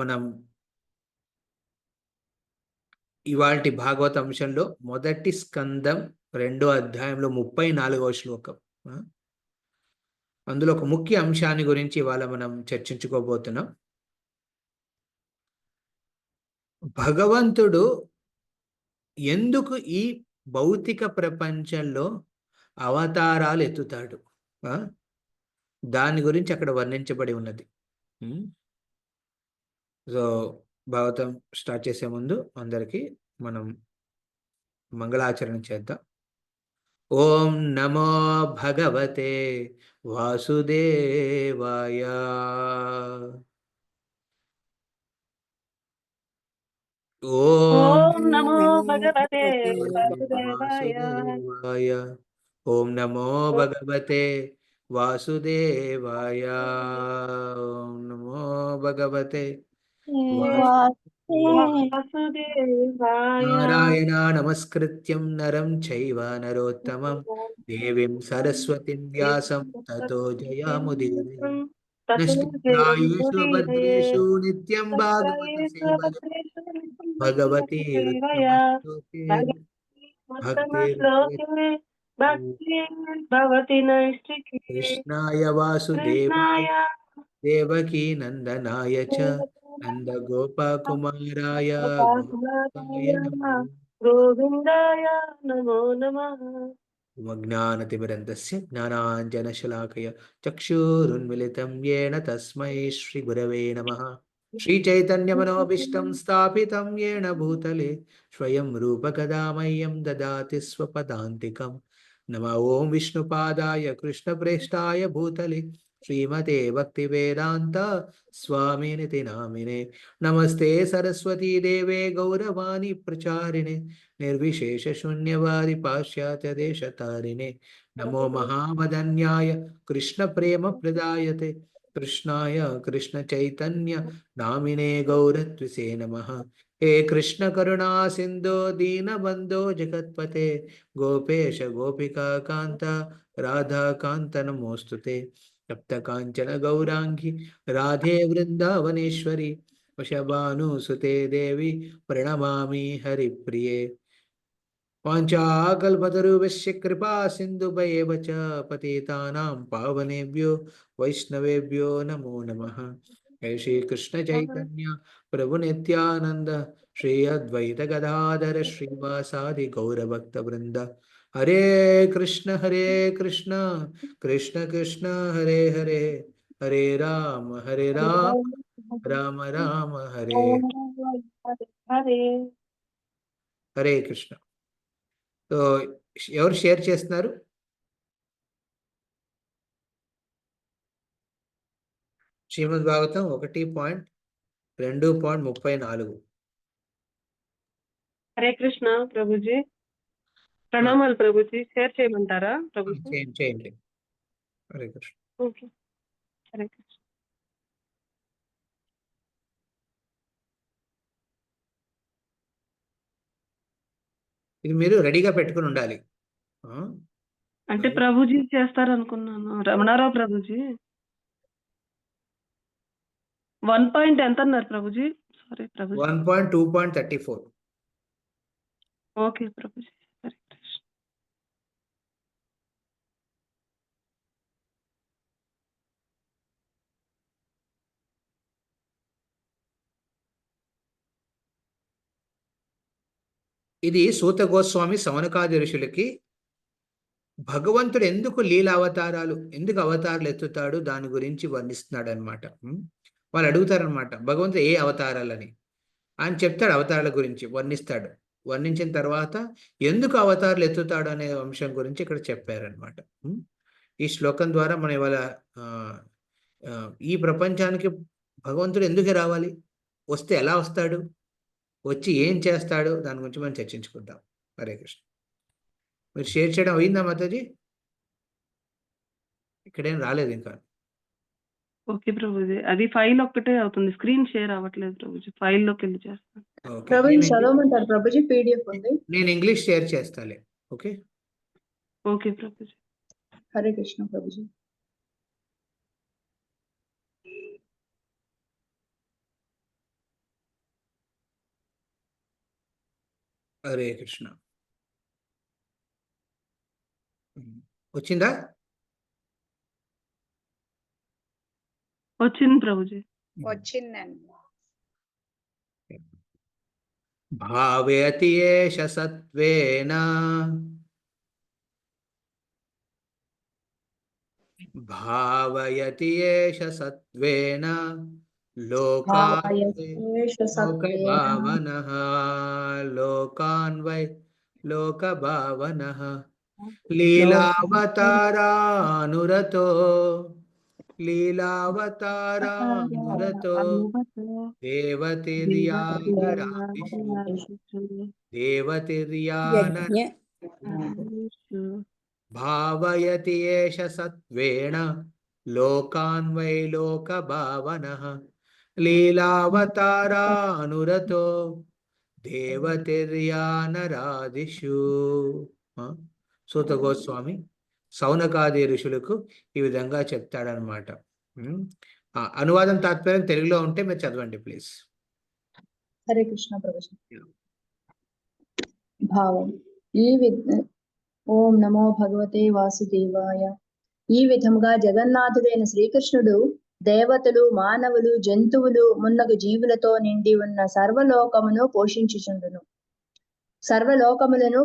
మనం ఇవాల్టి భాగవత అంశంలో మొదటి స్కందం 2వ అధ్యాయంలో 34వ శ్లోకం. అందులో ఒక ముఖ్య అంశాన్ని గురించి ఇవాళ మనం చర్చించుకోబోతున్నాం. భగవంతుడు ఎందుకు ఈ భౌతిక ప్రపంచంలో అవతారాలు ఎత్తుతాడు, దాని గురించి అక్కడ వర్ణించబడి ఉన్నది. సో భాగవతం స్టార్ట్ చేసే ముందు అందరికీ మనం మంగళాచరణ చేద్దాం. ఓం నమో భగవతే వాసుదేవాయ. ఓం నమో భగవతే వాసుదేవాయ. ఓం నమో భగవతే వాసుదేవాయ. ఓం నమో భగవతే నారాయణ నమస్కృత్యం నరం చైవ నరోత్తమం దేవీం సరస్వతిం వ్యాసం తతో జయాముదీరయే. నష్టప్రాయేషు భద్రేషు నిత్యం భాగవత సేవయే భగవతి కృష్ణాయ వాసుదేవాయ దేవకీ నందనాయ చ నందగోపకుమారాయ గోవిందాయ నమో నమః. జ్ఞానతిమిరంధస్య జ్ఞానాంజనశలాకయ చక్షురున్మిలితం యేన తస్మై శ్రీగురవే నమః. శ్రీచైతన్యమనోభీష్టం స్థాపితం యేన భూతలే స్వయం రూపకదా మह्यं దదాతి స్వపదాంతికం. నమో ఓం విష్ణుపాదాయ కృష్ణప్రేష్ఠాయ భూతలే శ్రీమతే భక్తివేదాంత స్వామినితి నామినే. నమస్తే సరస్వతీ దేవే గౌరవాణి ప్రచారిణే నిర్విశేష శూన్యవాది పాశ్చాత్య దేశతారిణే. నమో మహావదన్యాయ కృష్ణ ప్రేమ ప్రదాయతే కృష్ణాయ కృష్ణ చైతన్య నామినే గౌరత్విసే నమః. హే కృష్ణ కరుణా సింధో దీనబంధో జగత్పతే గోపేశ గోపికా కాంత రాధాకాంత నమోస్తుతే. సప్త కాంచన గౌరాంగి రాధే వృందావనేశ్వరి వృషభానుసుతే దేవి ప్రణమామి హరిప్రియే. వాంఛాకల్పతరుభ్యశ్చ కృపా సింధుభయేవ చ పతితానాం పావనేభ్యో వైష్ణవేభ్యో నమో నమః. జై శ్రీకృష్ణ చైతన్య ప్రభు నిత్యానంద శ్రీ అద్వైత గదాధర శ్రీవాసాది గౌరభక్త వృంద. హరే కృష్ణ కృష్ణ కృష్ణ హరే హరే, హరే రామ రామ రామ హరే హరే కృష్ణ. సో ఎవరు షేర్ చేస్తున్నారు? శ్రీమద్ భాగవతం 1.2.34. హరే కృష్ణ ప్రభుజీ. ప్రణామాలు ప్రభుజీ. షేర్ చేయమంటారా ప్రభుజీ? చేయండి. హరే కృష్ణ. ఓకే. హరే కృష్ణ. ఇది మీరు రెడీగా పెట్టుకుని ఉండాలి. అంటే ప్రభుజీ చేస్తారనుకున్నాను. రమణారావు ప్రభుజీ 1 పాయింట్ ఎంత అన్నారు ప్రభుజీ? సారీ ప్రభుజీ. 1.2.34. ఓకే ప్రభుజీ. హరే కృష్ణ. ఇది సూత గోస్వామి సవనకాది ఋషులకి భగవంతుడు ఎందుకు ఎందుకు అవతారాలు ఎత్తుతాడు దాని గురించి వర్ణిస్తున్నాడు అనమాట. వాళ్ళు అడుగుతారనమాట, భగవంతుడు ఏ అవతారాలని. ఆయన చెప్తాడు, అవతారాల గురించి వర్ణిస్తాడు. వర్ణించిన తర్వాత ఎందుకు అవతారాలు ఎత్తుతాడు అనే అంశం గురించి ఇక్కడ చెప్పారనమాట. ఈ శ్లోకం ద్వారా మనం ఇవాళ ఈ ప్రపంచానికి భగవంతుడు ఎందుకు రావాలి, వస్తే ఎలా వస్తాడు, వచ్చి ఏం చేస్తాడు, దాని గురించి మనం చర్చించుకుందాం. హరే కృష్ణ. మీరు షేర్ చేయడం అయిందా మాతాజీ? ఇక్కడేం రాలేదు ఇంకా. ఓకే ప్రభుజీ. అది ఫైల్ ఒక్కటే అవుతుంది, స్క్రీన్ షేర్ అవ్వట్లేదు ప్రభుజీ. ఫైల్ లోకి వెళ్ళి చేస్తాను. ప్రభుజీ పీడిఎఫ్ ఉంది. నేను ఇంగ్లీష్ షేర్ చేస్తాలే. Okay okay Prabhuji. హరే కృష్ణ ప్రభుజీ. హరే కృష్ణ. వచ్చిందా? వచ్చింది ప్రభుజీ. వచ్చిందండి. భావయతి ఏష సత్వేన భావయతి ఏష సత్వేన భావయతేష సత్వేన లోకభావనః లోకాన్ వై లోకభావనః లీలావతారానురతో లీలావతారానురతో దేవతిర్యానరాదిషు దేవతిర్యానర భావయతి ఏష సత్వేన లోకాన్ వై లోకభావనః లీలావతారానురతో దేవతిర్యానరాదిషు. సూత గోస్వామి సౌనకాది ఋషులకు ఈ విధంగా చెప్తాడనమాట. అనువాదం తాత్పర్యం తెలుగులో ఉంటే మీరు చదవండి ప్లీజ్. హరే కృష్ణ ప్రభుజీ. భావం ఓం నమో భగవతే వాసుదేవాయ. ఈ విధముగా జగన్నాథుడైన శ్రీకృష్ణుడు దేవతలు, మానవులు, జంతువులు మున్నగు జీవులతో నిండి ఉన్న సర్వలోకములను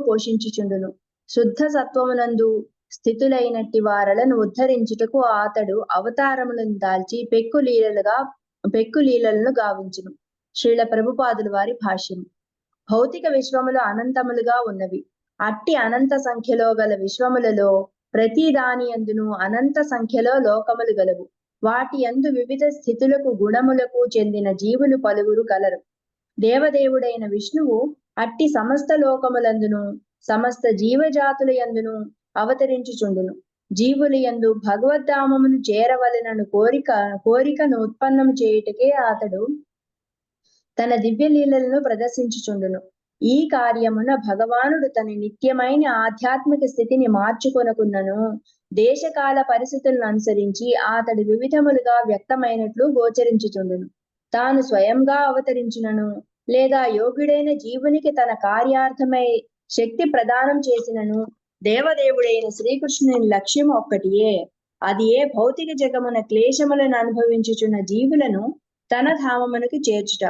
పోషించుచుండును. శుద్ధ సత్వమునందు స్థితులైనట్టి వారలను ఉద్ధరించుటకు అతడు అవతారములను దాల్చి పెక్కులీలలను గావించును. శ్రీల ప్రభుపాదుల వారి భాష్యం. భౌతిక విశ్వములు అనంతములుగా ఉన్నవి. అట్టి అనంత సంఖ్యలో గల విశ్వములలో ప్రతి దాని యందును అనంత సంఖ్యలో లోకములు గలవు. వాటి యందు వివిధ స్థితులకు గుణములకు చెందిన జీవులు పలువురు కలరు. దేవదేవుడైన విష్ణువు అట్టి సమస్త లోకములందును సమస్త జీవజాతుల యందును అవతరించుచుండును. జీవుల యందు భగవద్ధామమును చేరవలెనను కోరికను ఉత్పన్నము చేయుటకే అతడు తన దివ్య లీలలను ప్రదర్శించుచుండును. ఈ కార్యమున భగవానుడు తన నిత్యమైన ఆధ్యాత్మిక స్థితిని మార్చుకొనకున్నను దేశకాల పరిస్థితులను అనుసరించి అతడు వివిధములుగా వ్యక్తమైనట్లు గోచరించుచుండును. తాను స్వయంగా అవతరించినను లేదా యోగుడైన జీవునికి తన కార్యార్థమై శక్తి ప్రదానం చేసినను దేవదేవుడైన శ్రీకృష్ణుని లక్ష్యం ఒక్కటియే. అది ఏ భౌతిక జగమున క్లేశములను అనుభవించుచున్న జీవులను తన ధామమునకు చేర్చుట.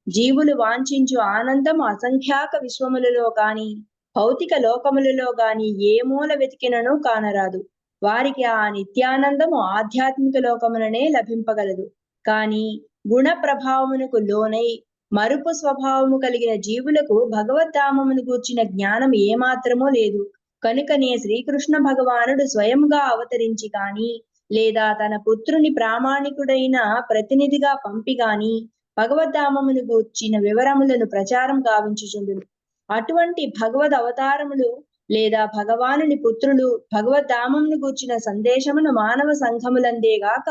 జీవులు వాంఛించు ఆనందము అసంఖ్యాక విశ్వములలో గాని భౌతిక లోకములలో గాని ఏ మూల వెతికినను కానరాదు. వారికి ఆ నిత్యానందము ఆధ్యాత్మిక లోకముననే లభింపగలదు. కాని గుణ ప్రభావమునకు లోనై మరుపు స్వభావము కలిగిన జీవులకు భగవద్ధామమును గూర్చిన జ్ఞానం ఏమాత్రమూ లేదు. కనుకనే శ్రీకృష్ణ భగవానుడు స్వయంగా అవతరించి గాని లేదా తన పుత్రుని ప్రామాణికుడైన ప్రతినిధిగా పంపి గాని భగవద్ధామమును గూర్చిన వివరములను ప్రచారం గావించుచుండును. అటువంటి భగవద్ అవతారములు లేదా భగవానుని పుత్రులు భగవద్ధామమును గూర్చిన సందేశమును మానవ సంఘములందేగాక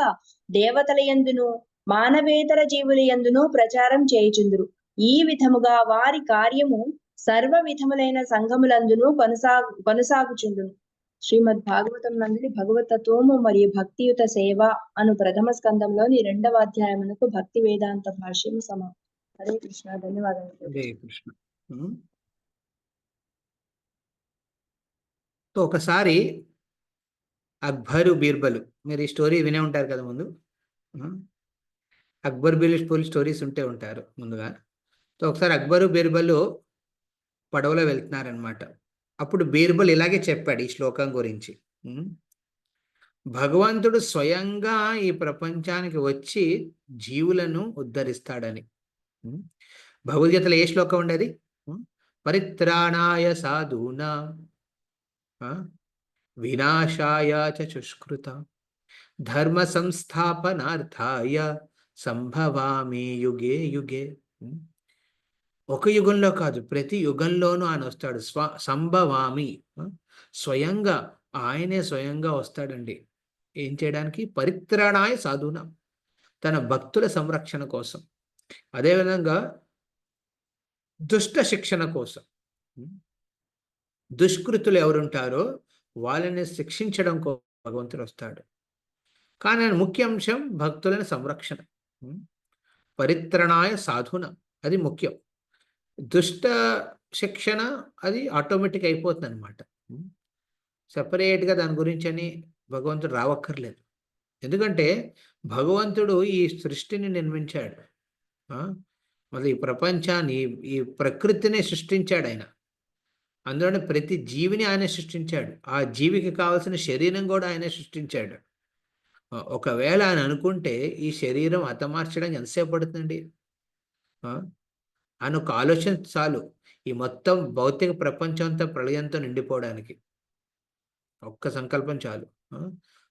దేవతల యందును మానవేతర జీవుల యందును ప్రచారం చేయుచుందురు. ఈ విధముగా వారి కార్యము సర్వ విధములైన సంఘములందును కొనసాగుచుండును. శ్రీమద్ భాగవతం నందుని భగవతత్వము మరియు భక్తియుత సేవ అను ప్రథమ స్కందంలోని 2వ అధ్యాయమునకు భక్తి వేదాంత భాష్యము సమాప్తం. హరే కృష్ణ. ధన్యవాదాలు. హరే కృష్ణ. ఒకసారి అక్బరు బీర్బలు, మీరు ఈ స్టోరీ వినే ఉంటారు కదా ముందు. అక్బర్ బీర్బల్ స్టోరీస్ ఉంటారు ముందుగా. ఒకసారి అక్బరు బీర్బలు పడవలో వెళ్తున్నారనమాట. అప్పుడు బీర్బల్ ఇలాగే చెప్పాడు ఈ శ్లోకం గురించి. భగవంతుడు స్వయంగా ఈ ప్రపంచానికి వచ్చి జీవులను ఉద్ధరిస్తాడని. భగవద్గీతలో ఏ శ్లోకం ఉండేది? పరిత్రాణాయ సాధూనా వినాశాయ చ దుష్కృత ధర్మ సంస్థాపనార్థాయ సంభవామి యుగే యుగే. ఒక యుగంలో కాదు, ప్రతి యుగంలోనూ ఆయన వస్తాడు. సంభవామి, స్వయంగా ఆయనే స్వయంగా వస్తాడండి. ఏం చేయడానికి? పరిత్రాణాయ సాధున, తన భక్తుల సంరక్షణ కోసం, అదేవిధంగా దుష్ట శిక్షణ కోసం. దుష్కృతులు ఎవరుంటారో వాళ్ళని శిక్షించడం కోసం భగవంతుడు వస్తాడు. కానీ ముఖ్య అంశం భక్తులని సంరక్షణ. పరిత్రాణాయ సాధున, అది ముఖ్యం. దుష్ట శిక్షణ అది ఆటోమేటిక్ అయిపోతుంది అనమాట. సపరేట్గా దాని గురించి అని భగవంతుడు రావక్కర్లేదు. ఎందుకంటే భగవంతుడు ఈ సృష్టిని నిర్మించాడు. మరి ఈ ప్రపంచాన్ని, ఈ ప్రకృతిని సృష్టించాడు ఆయన. అందులోనే ప్రతి జీవిని ఆయన సృష్టించాడు. ఆ జీవికి కావాల్సిన శరీరం కూడా ఆయనే సృష్టించాడు. ఒకవేళ ఆయన అనుకుంటే ఈ శరీరం హతమార్చడానికి ఎంతసేపు పడుతుందండి? ఆయన ఒక ఆలోచన చాలు ఈ మొత్తం భౌతిక ప్రపంచం అంతా ప్రళయంతో నిండిపోవడానికి. ఒక్క సంకల్పం చాలు.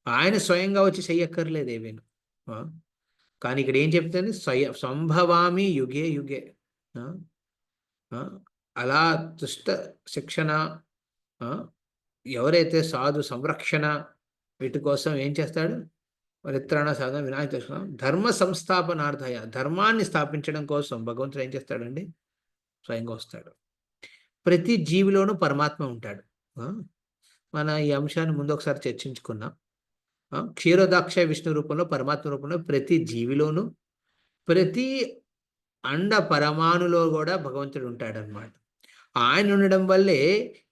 ఆయన స్వయంగా వచ్చి చెయ్యక్కర్లేదు ఏమీను. కానీ ఇక్కడ ఏం చెప్తుంది? సంభవామి యుగే యుగే. అలా దుష్ట శిక్షణ, ఎవరైతే సాధు సంరక్షణ వీటి కోసం ఏం చేస్తాడు? పరిత్రాణ సాధన వినాయక ధర్మ సంస్థాపనార్థయ, ధర్మాన్ని స్థాపించడం కోసం భగవంతుడు ఏం చేస్తాడండి? స్వయంగా వస్తాడు. ప్రతి జీవిలోనూ పరమాత్మ ఉంటాడు. మన ఈ అంశాన్ని ముందు ఒకసారి చర్చించుకున్నాం. క్షీరోదాక్ష విష్ణు రూపంలో, పరమాత్మ రూపంలో ప్రతి జీవిలోనూ, ప్రతి అండ పరమాణులో కూడా భగవంతుడు ఉంటాడనమాట. ఆయన ఉండడం వల్లే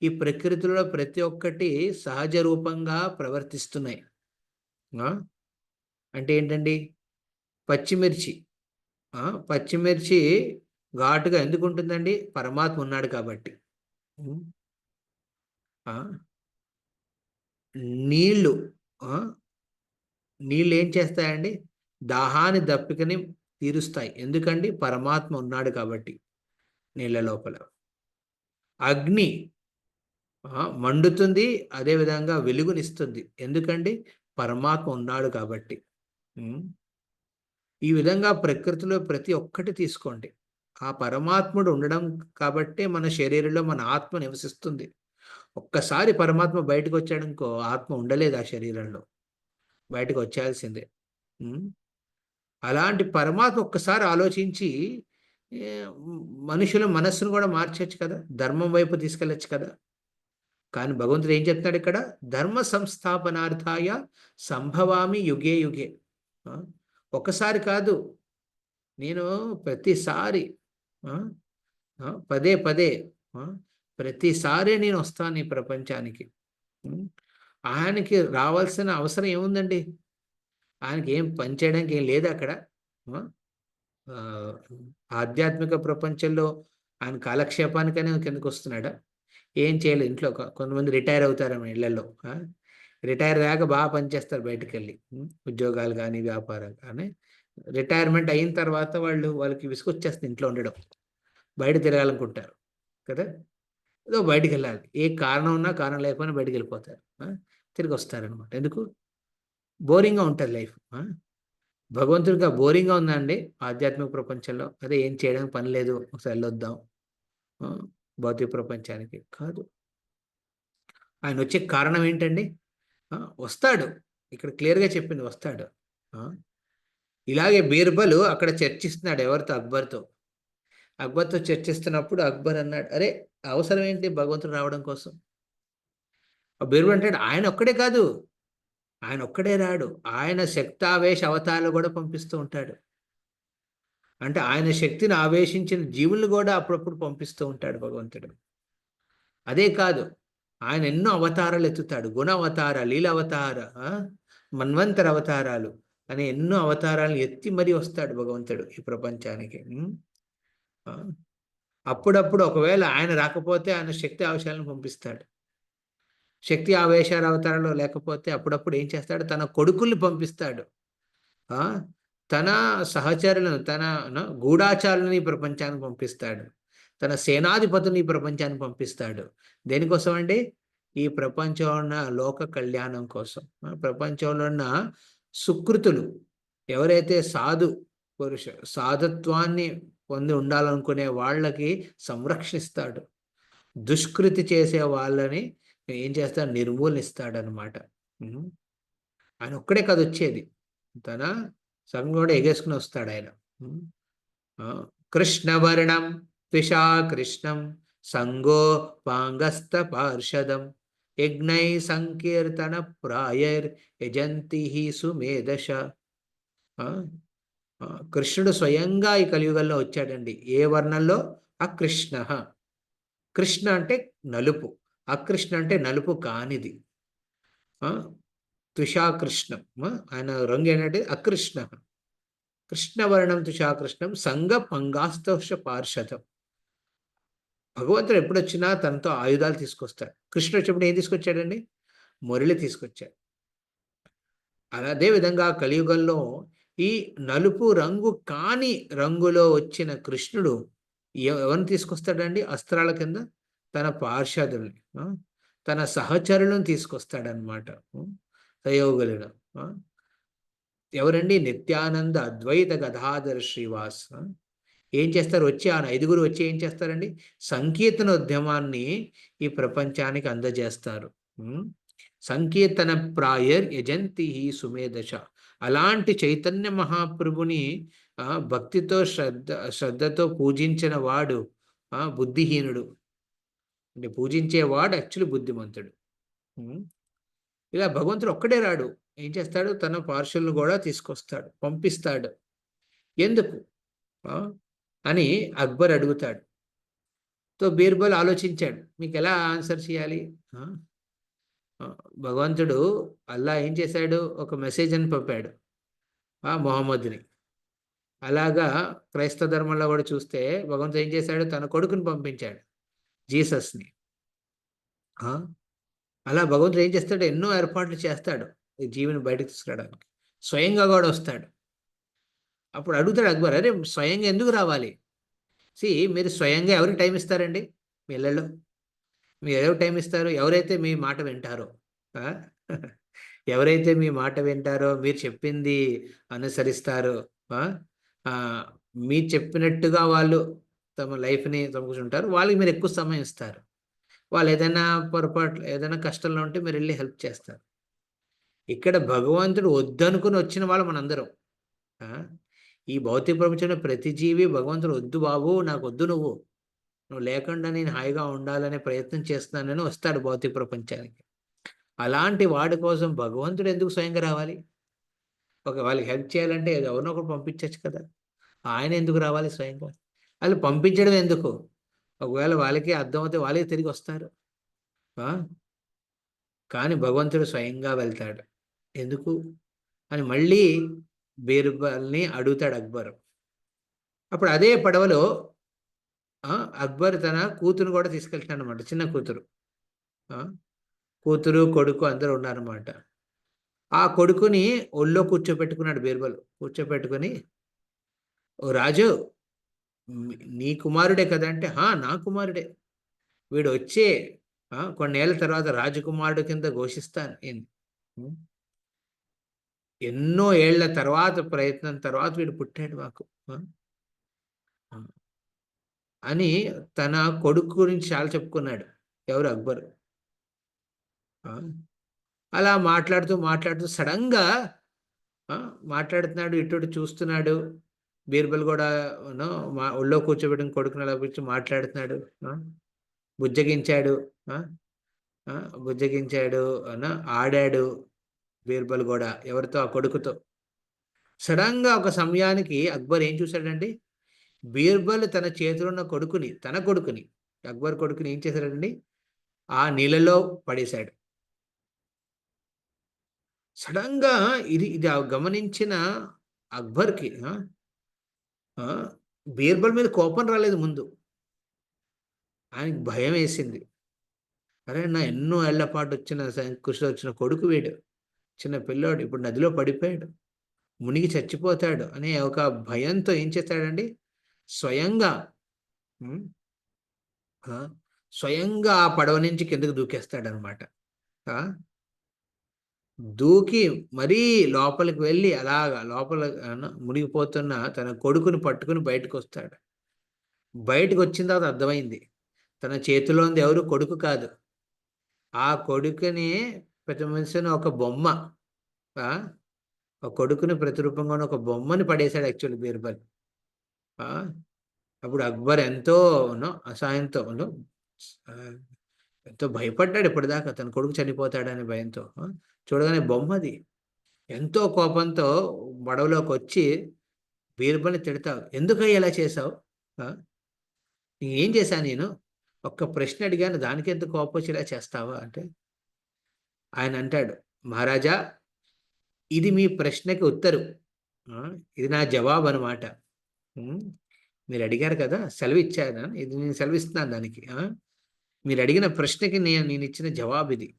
ఈ ప్రకృతిలో ప్రతి ఒక్కటి సహజ రూపంగా ప్రవర్తిస్తున్నాయి. అంటే ఏంటండి? పచ్చిమిర్చి, పచ్చిమిర్చి ఘాటుగా ఎందుకు ఉంటుందండి? పరమాత్మ ఉన్నాడు కాబట్టి. నీళ్ళు నీళ్ళు ఏం చేస్తాయండి? దాహాన్ని దప్పికని తీరుస్తాయి. ఎందుకండి? పరమాత్మ ఉన్నాడు కాబట్టి నీళ్ళ లోపల. అగ్ని మండుతుంది, అదేవిధంగా వెలుగునిస్తుంది. ఎందుకండి? పరమాత్మ ఉన్నాడు కాబట్టి. ఈ విధంగా ప్రకృతిలో ప్రతి ఒక్కటి తీసుకోండి, ఆ పరమాత్ముడు ఉండడం కాబట్టే మన శరీరంలో మన ఆత్మ నివసిస్తుంది. ఒక్కసారి పరమాత్మ బయటకు వచ్చాడనుకో, ఆత్మ ఉండలేదు ఆ శరీరంలో, బయటకు వచ్చేయాల్సిందే. అలాంటి పరమాత్మ ఒక్కసారి ఆలోచించి మనుషుల మనస్సును కూడా మార్చచ్చు కదా, ధర్మం వైపు తీసుకెళ్ళచ్చు కదా. కానీ భగవంతుడు ఏం చెప్తాడు ఇక్కడ? ధర్మ సంస్థాపనార్థాయ సంభవామి యుగే యుగే. ఒకసారి కాదు, నేను ప్రతిసారి పదే పదే ప్రతిసారి నేను వస్తాను ఈ ప్రపంచానికి. ఆయనకి రావాల్సిన అవసరం ఏముందండి? ఆయనకి ఏం పని చేయడానికి ఏం లేదు అక్కడ. ఆధ్యాత్మిక ప్రపంచంలో ఆయన కాలక్షేపానికనే కిందకు వస్తున్నాడా? ఏం చేయలేదు. ఇంట్లో కొంతమంది రిటైర్ అవుతారు ఇళ్లలో. రిటైర్ అయ్యాక బాగా పనిచేస్తారు బయటకు వెళ్ళి, ఉద్యోగాలు కానీ వ్యాపారాలు కానీ. రిటైర్మెంట్ అయిన తర్వాత వాళ్ళకి విసుకొచ్చేస్తుంది ఇంట్లో ఉండడం, బయట తిరగాలనుకుంటారు కదా. ఏదో బయటికి వెళ్ళాలి, ఏ కారణం ఉన్నా కారణం లేకపోయినా బయటికి వెళ్ళిపోతారు, తిరిగి వస్తారనమాట. ఎందుకు? బోరింగ్గా ఉంటుంది లైఫ్. భగవంతుడిగా బోరింగ్గా ఉందండి ఆధ్యాత్మిక ప్రపంచంలో? అదే ఏం చేయడానికి పని లేదు, ఒకసారి వెళ్ళొద్దాం భౌతిక ప్రపంచానికి కాదు. ఆయన వచ్చే కారణం ఏంటండి? వస్తాడు, ఇక్కడ క్లియర్గా చెప్పింది, వస్తాడు. ఇలాగే బీర్బల్ అక్కడ చర్చిస్తున్నాడు ఎవరితో? అక్బర్తో. అక్బర్తో చర్చిస్తున్నప్పుడు అక్బర్ అన్నాడు, అరే అవసరం ఏంటి భగవంతుడు రావడం కోసం? బీర్బల్ అంటాడు, ఆయన ఒక్కడే కాదు, ఆయన ఒక్కడే రాడు, ఆయన శక్తావేశ అవతారాలు కూడా పంపిస్తూ ఉంటాడు. అంటే ఆయన శక్తిని ఆవేశించిన జీవులు కూడా అప్పుడప్పుడు పంపిస్తూ ఉంటాడు భగవంతుడు. అదే కాదు, ఆయన ఎన్నో అవతారాలు ఎత్తుతాడు, గుణ అవతార, లీల అవతార, మన్వంతర అవతారాలు అని ఎన్నో అవతారాలను ఎత్తి మరీ వస్తాడు భగవంతుడు ఈ ప్రపంచానికి. అప్పుడప్పుడు ఒకవేళ ఆయన రాకపోతే ఆయన శక్తి ఆవేశాలను పంపిస్తాడు. శక్తి ఆవేశాల అవతారంలో లేకపోతే అప్పుడప్పుడు ఏం చేస్తాడు? తన కొడుకుల్ని పంపిస్తాడు, తన సహచరులను, తన గూఢాచారులను ఈ ప్రపంచానికి పంపిస్తాడు, తన సేనాధిపతుని ఈ ప్రపంచానికి పంపిస్తాడు. దేనికోసం అండి? ఈ ప్రపంచంలో ఉన్న లోక కళ్యాణం కోసం. ప్రపంచంలో ఉన్న సుకృతులు ఎవరైతే సాధుత్వాన్ని పొంది ఉండాలనుకునే వాళ్ళకి సంరక్షిస్తాడు, దుష్కృతి చేసే వాళ్ళని ఏం చేస్తాడు? నిర్మూలిస్తాడనమాట. ఆయన ఒక్కడే కాదు వచ్చేది, తన సంఘం కూడా ఎగేసుకుని వస్తాడు ఆయన. కృష్ణవర్ణం త్విషా కృష్ణం సంగో పాంగస్త పార్షదం యజ్ఞై సంకీర్తన ప్రాయర్ యజంతి సుమేధశ. కృష్ణుడు స్వయంగా ఈ కలియుగంలో వచ్చాడండి. ఏ వర్ణంలో? అకృష్ణ. కృష్ణ అంటే నలుపు, అకృష్ణ అంటే నలుపు కానిది. తుషాకృష్ణం, ఆయన రంగు ఏంటంటే అకృష్ణ. కృష్ణవర్ణం తుషాకృష్ణం సంగ పంగాస్తోష పార్షదం. భగవంతుడు ఎప్పుడొచ్చినా తనతో ఆయుధాలు తీసుకొస్తాడు. కృష్ణుడు వచ్చినప్పుడు ఏం తీసుకొచ్చాడండి? మురళి తీసుకొచ్చాడు. అదే విధంగా కలియుగంలో ఈ నలుపు రంగు కాని రంగులో వచ్చిన కృష్ణుడు ఎవరిని తీసుకొస్తాడండి? అస్త్రాల కింద తన పార్షదుల్ని, తన సహచరులను తీసుకొస్తాడనమాట. సయోగులను. ఎవరండి? నిత్యానంద అద్వైత గదాధర శ్రీవాస్. ఏం చేస్తారు? వచ్చి ఆ 5గురు వచ్చి ఏం చేస్తారండి? సంకీర్తనోద్యమాన్ని ఈ ప్రపంచానికి అందజేస్తారు. సంకీర్తన ప్రాయర్ యజంతి సుమేధశ. అలాంటి చైతన్య మహాప్రభుని భక్తితో శ్రద్ధతో పూజించిన వాడు బుద్ధిహీనుడు. అంటే పూజించేవాడు యాక్చువల్లీ బుద్ధిమంతుడు. ఇలా భగవంతుడు ఒక్కడే రాడు. ఏం చేస్తాడు? తన పార్షులను కూడా తీసుకొస్తాడు, పంపిస్తాడు. ఎందుకు అని అక్బర్ అడుగుతాడు. బీర్బల్ ఆలోచించాడు, మీకు ఎలా ఆన్సర్ చేయాలి? భగవంతుడు అల్లా ఏం చేశాడు? ఒక మెసేజ్ అని పంపాడు మొహమ్మద్ని. అలాగా క్రైస్తవ ధర్మంలో కూడా చూస్తే భగవంతుడు ఏం చేశాడు? తన కొడుకుని పంపించాడు, జీసస్ని. అలా భగవంతుడు ఏం చేస్తాడు? ఎన్నో ఏర్పాట్లు చేస్తాడు ఈ జీవిని బయటకు తీసుకురావడానికి. స్వయంగా కూడా వస్తాడు. అప్పుడు అడుగుతాడు అక్బర్, అరే స్వయంగా ఎందుకు రావాలి? మీరు స్వయంగా ఎవరికి టైం ఇస్తారండి? మీ ఇళ్ళలో మీరు ఎవరికి టైం ఇస్తారు? ఎవరైతే మీ మాట వింటారో, ఎవరైతే మీ మాట వింటారో, మీరు చెప్పింది అనుసరిస్తారో, మీరు చెప్పినట్టుగా వాళ్ళు తమ లైఫ్ని సమకూర్చుంటారు, వాళ్ళకి మీరు ఎక్కువ సమయం ఇస్తారు. వాళ్ళు ఏదైనా పొరపాట్లు, ఏదైనా కష్టంలో ఉంటే మీరు వెళ్ళి హెల్ప్ చేస్తారు. ఇక్కడ భగవంతుడు వద్దనుకుని వచ్చిన వాళ్ళు మనందరం. ఈ భౌతిక ప్రపంచంలో ప్రతి జీవి భగవంతుడు వద్దు బాబు, నాకు వద్దు, నువ్వు లేకుండా నేను హాయిగా ఉండాలనే ప్రయత్నం చేస్తున్నానని వస్తాడు భౌతిక ప్రపంచానికి. అలాంటి వాడి కోసం భగవంతుడు ఎందుకు స్వయంగా రావాలి? వాళ్ళకి హెల్ప్ చేయాలంటే ఎవరినో ఒకరు పంపించవచ్చు కదా. ఆయన ఎందుకు రావాలి స్వయంగా? వాళ్ళు పంపించడం ఎందుకు? ఒకవేళ వాళ్ళకి అర్థమైతే వాళ్ళకి తిరిగి వస్తారు. కానీ భగవంతుడు స్వయంగా వెళ్తాడు. ఎందుకు అని మళ్ళీ బీర్బల్ని అడుగుతాడు అక్బర్. అప్పుడు అదే పడవలో అక్బర్ తన కూతురు కూడా తీసుకెళ్తాడు అనమాట. చిన్న కూతురు, కూతురు కొడుకు అందరూ ఉన్నారన్నమాట. ఆ కొడుకుని ఒళ్ళో కూర్చోపెట్టుకున్నాడు బీర్బల్. కూర్చోపెట్టుకుని, ఓ రాజు, నీ కుమారుడే కదా అంటే, నా కుమారుడే. వీడు వచ్చే కొన్నేళ్ల తర్వాత రాజకుమారుడు కింద ఘోషిస్తాను. ఎన్నో ఏళ్ల తర్వాత ప్రయత్నం తర్వాత వీడు పుట్టాడు మాకు అని తన కొడుకు గురించి చాలా చెప్పుకున్నాడు. ఎవరు? అక్బర్. అలా మాట్లాడుతూ మాట్లాడుతూ సడన్గా మాట్లాడుతున్నాడు, ఇటు చూస్తున్నాడు. బీర్బల్ కూడా ఒళ్ళో కూర్చోబెట్టిన కొడుకుని అలా కూర్చొని మాట్లాడుతున్నాడు. బుజ్జగించాడు బుజ్జగించాడు ఆడాడు బీర్బల్ కూడా ఎవరితో? ఆ కొడుకుతో. సడన్గా ఒక సమయానికి అక్బర్ ఏం చూశాడండి? బీర్బల్ తన చేతిలో ఉన్న తన కొడుకుని అక్బర్ కొడుకుని ఏం చేశాడండి? ఆ నీళ్ళలో పడేశాడు. సడన్గా ఇది గమనించిన అక్బర్కి బీర్బల్ మీద కోపం రాలేదు ముందు, ఆయనకి భయం వేసింది. అరే, నా ఎన్నో ఏళ్ల పాటు కృషి వచ్చిన కొడుకు వీడు, చిన్న పిల్లోడు, ఇప్పుడు నదిలో పడిపోయాడు, మునిగి చచ్చిపోతాడు అనే ఒక భయంతో ఏం చేస్తాడండి? స్వయంగా ఆ పడవ నుంచి కిందకు దూకేస్తాడనమాట. దూకి మరీ లోపలికి వెళ్ళి అలాగా లోపల మునిగిపోతున్న తన కొడుకుని పట్టుకుని బయటకు వస్తాడు. బయటకు వచ్చిన తర్వాత అర్థమైంది, తన చేతిలో ఉంది ఎవరు? కొడుకు కాదు. ఆ కొడుకుని ప్రతిబింబించిన ఒక బొమ్మ, ఆ కొడుకుని ప్రతిరూపంగా ఒక బొమ్మని పడేశాడు యాక్చువల్లీ బీర్బల్. అప్పుడు అక్బర్ ఎంతో అసహాయంతో ఎంతో భయపడ్డాడు. ఇప్పటిదాకా తన కొడుకు చనిపోతాడనే భయంతో. చూడగానే బొమ్మది. ఎంతో కోపంతో పడవలోకి వచ్చి బీర్బల్ని తిడతావు, ఎందుకయ్యా ఇలా చేశావు? ఏం చేశాను నేను? ఒక్క ప్రశ్న అడిగాను, దానికి ఎంత కోపం వచ్చి ఇలా చేస్తావా అంటే, ఆయన అంటాడు, మహారాజా ఇది మీ ప్రశ్నకి ఉత్తరం, ఇది నా జవాబు అనమాట. మీరు అడిగారు కదా, సెలవు ఇచ్చాను, ఇది నేను సెలవిస్తున్నాను దానికి. మీరు అడిగిన ప్రశ్నకి నేను ఇచ్చిన జవాబు ఇది.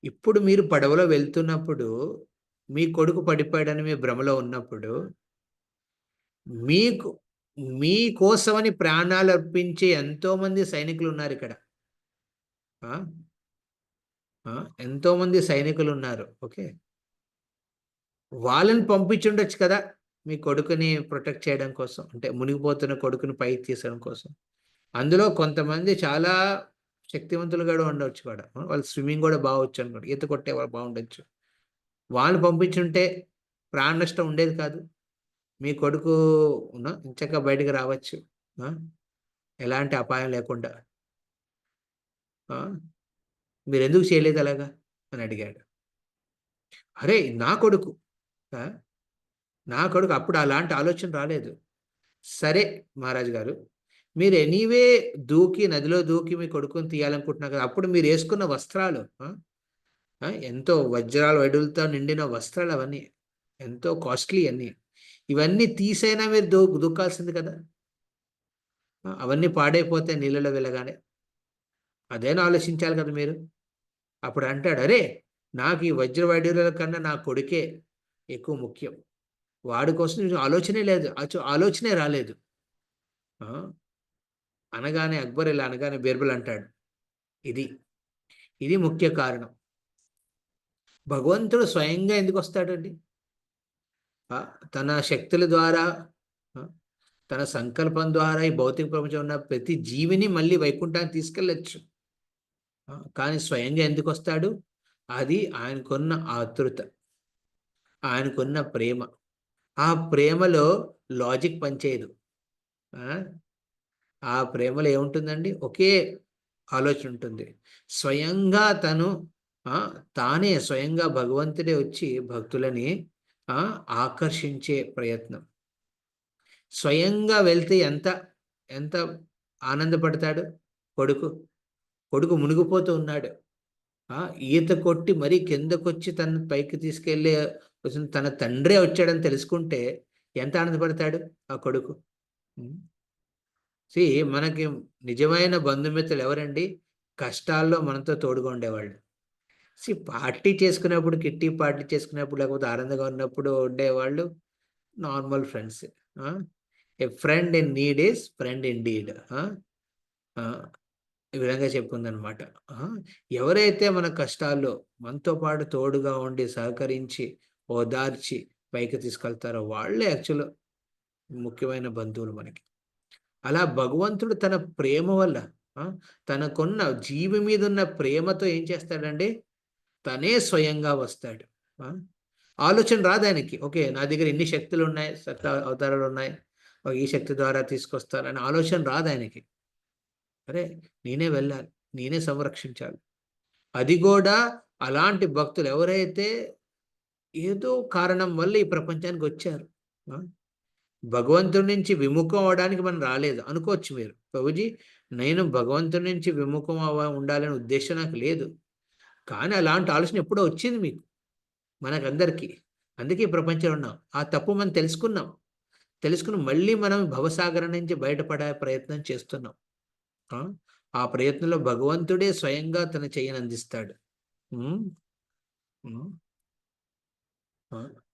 ఇప్పుడు మీరు పడవలో వెళ్తున్నప్పుడు మీ కొడుకు పడిపోయాడని మీ భ్రమలో ఉన్నప్పుడు మీకు మీకోసమని ప్రాణాలు అర్పించే ఎంతో మంది సైనికులు ఉన్నారు ఇక్కడ. ఎంతో మంది సైనికులు ఉన్నారు. ఓకే, వాళ్ళని పంపించుండొచ్చు కదా మీ కొడుకుని ప్రొటెక్ట్ చేయడం కోసం, అంటే మునిగిపోతున్న కొడుకుని పైకి తీసడం కోసం. అందులో కొంతమంది చాలా శక్తివంతులు కూడా ఉండవచ్చు కూడా, వాళ్ళు స్విమ్మింగ్ కూడా బాగొచ్చు అనుకోండి, ఈత కొట్టే వాళ్ళు బాగుండొచ్చు. వాళ్ళు పంపించుంటే ప్రాణ నష్టం ఉండేది కాదు. మీ కొడుకు ఇంచక్క బయటకు రావచ్చు, ఎలాంటి అపాయం లేకుండా. మీరు ఎందుకు చేయలేదు అలాగా అని అడిగాడు. అరే నా కొడుకు అప్పుడు అలాంటి ఆలోచన రాలేదు. సరే మహారాజు గారు, మీరు ఎనీవే నదిలో దూకి మీ కొడుకుని తీయాలనుకుంటున్నారు కదా, అప్పుడు మీరు వేసుకున్న వస్త్రాలు ఎంతో వజ్రాల వైడూలతో నిండిన వస్త్రాలు, అవన్నీ ఎంతో కాస్ట్లీ అన్నీ, ఇవన్నీ తీసైనా మీరు దూకాల్సింది కదా, అవన్నీ పాడైపోతే నీళ్ళలో వెళ్ళగానే. అదేనా ఆలోచించాలి కదా మీరు. అప్పుడు అంటాడు, అరే నాకు ఈ వజ్ర వైడూర్యాల కన్నా నా కొడుకే ఎక్కువ ముఖ్యం, వాడి కోసం ఆలోచనే రాలేదు అనగానే అక్బర్ ఇలా అనగానే బీర్బల్ అంటాడు, ఇది ముఖ్య కారణం. భగవంతుడు స్వయంగా ఎందుకు వస్తాడండి? తన శక్తుల ద్వారా, తన సంకల్పం ద్వారా ఈ భౌతిక ప్రపంచం ఉన్న ప్రతి జీవిని మళ్ళీ వైకుంఠానికి తీసుకెళ్ళచ్చు. కానీ స్వయంగా ఎందుకు వస్తాడు? అది ఆయనకున్న ఆతృత, ఆయనకున్న ప్రేమ. ఆ ప్రేమలో లాజిక్ పనిచేయదు. ఆ ప్రేమలో ఏముంటుందండి? ఒకే ఆలోచన ఉంటుంది. స్వయంగా తానే స్వయంగా భగవంతుడే వచ్చి భక్తులని ఆకర్షించే ప్రయత్నం. స్వయంగా వెళ్తే ఎంత ఆనందపడతాడు కొడుకు మునిగిపోతూ ఉన్నాడు, ఈత కొట్టి మరీ కిందకొచ్చి తన పైకి తీసుకెళ్ళే తన తండ్రే వచ్చాడని తెలుసుకుంటే ఎంత ఆనందపడతాడు ఆ కొడుకు. మనకి నిజమైన బంధుమిత్రులు ఎవరండి? కష్టాల్లో మనతో తోడుగా ఉండేవాళ్ళు. పార్టీ చేసుకున్నప్పుడు, కిట్టి పార్టీ చేసుకున్నప్పుడు, లేకపోతే ఆనందంగా ఉన్నప్పుడు ఉండేవాళ్ళు normal friends. A friend in need is friend in deed, ఈ విధంగా చెప్పుకుందనమాట. ఎవరైతే మన కష్టాల్లో మనతో పాటు తోడుగా ఉండి సహకరించి ఓదార్చి పైకి తీసుకెళ్తారో వాళ్ళే యాక్చువల్ ముఖ్యమైన బంధువులు మనకి. అలా భగవంతుడు తన ప్రేమ వల్ల, తనకున్న జీవి మీద ఉన్న ప్రేమతో ఏం చేస్తాడండి? తనే స్వయంగా వస్తాడు. ఆలోచన రాదు ఆయనకి, ఓకే నా దగ్గర ఇన్ని శక్తులు ఉన్నాయి, అవతారాలు ఉన్నాయి, ఈ శక్తి ద్వారా తీసుకొస్తానని ఆలోచన రాదు ఆయనకి. అరే నేనే వెళ్ళాలి, నేనే సంరక్షించాలి. అది కూడా అలాంటి భక్తులు ఎవరైతే ఏదో కారణం వల్ల ఈ ప్రపంచానికి వచ్చారు. భగవంతుడి నుంచి విముఖం అవడానికి మనం రాలేదు అనుకోవచ్చు మీరు. ప్రభుజీ నేను భగవంతుడి నుంచి విముఖం ఉండాలనే ఉద్దేశం నాకు లేదు, కానీ అలాంటి ఆలోచన ఎప్పుడో వచ్చింది మీకు, మనకందరికీ. అందుకే ఈ ప్రపంచంలో ఉన్నాం. ఆ తప్పు మనం తెలుసుకుని మళ్ళీ మనం భవసాగరం నుంచి బయటపడే ప్రయత్నం చేస్తున్నాం. ఆ ప్రయత్నంలో భగవంతుడే స్వయంగా తన చెయ్యని అందిస్తాడు.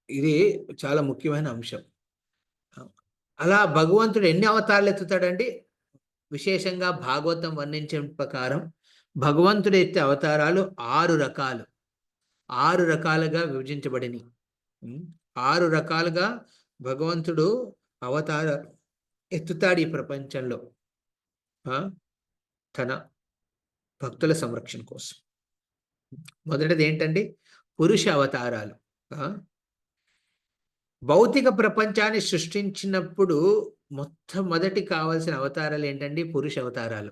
ఇది చాలా ముఖ్యమైన అంశం. అలా భగవంతుడు ఎన్ని అవతారాలు ఎత్తుతాడండి? విశేషంగా భాగవతం వర్ణించిన ప్రకారం భగవంతుడు ఎత్తే అవతారాలు 6 రకాలుగా విభజించబడినవి. 6 రకాలుగా భగవంతుడు అవతార ఎత్తుతాడు ఈ ప్రపంచంలో తన భక్తుల సంరక్షణ కోసం. మొదటిది ఏంటండి? పురుష అవతారాలు. భౌతిక ప్రపంచాన్ని సృష్టించినప్పుడు మొట్టమొదటి కావాల్సిన అవతారాలు ఏంటండి? పురుష అవతారాలు.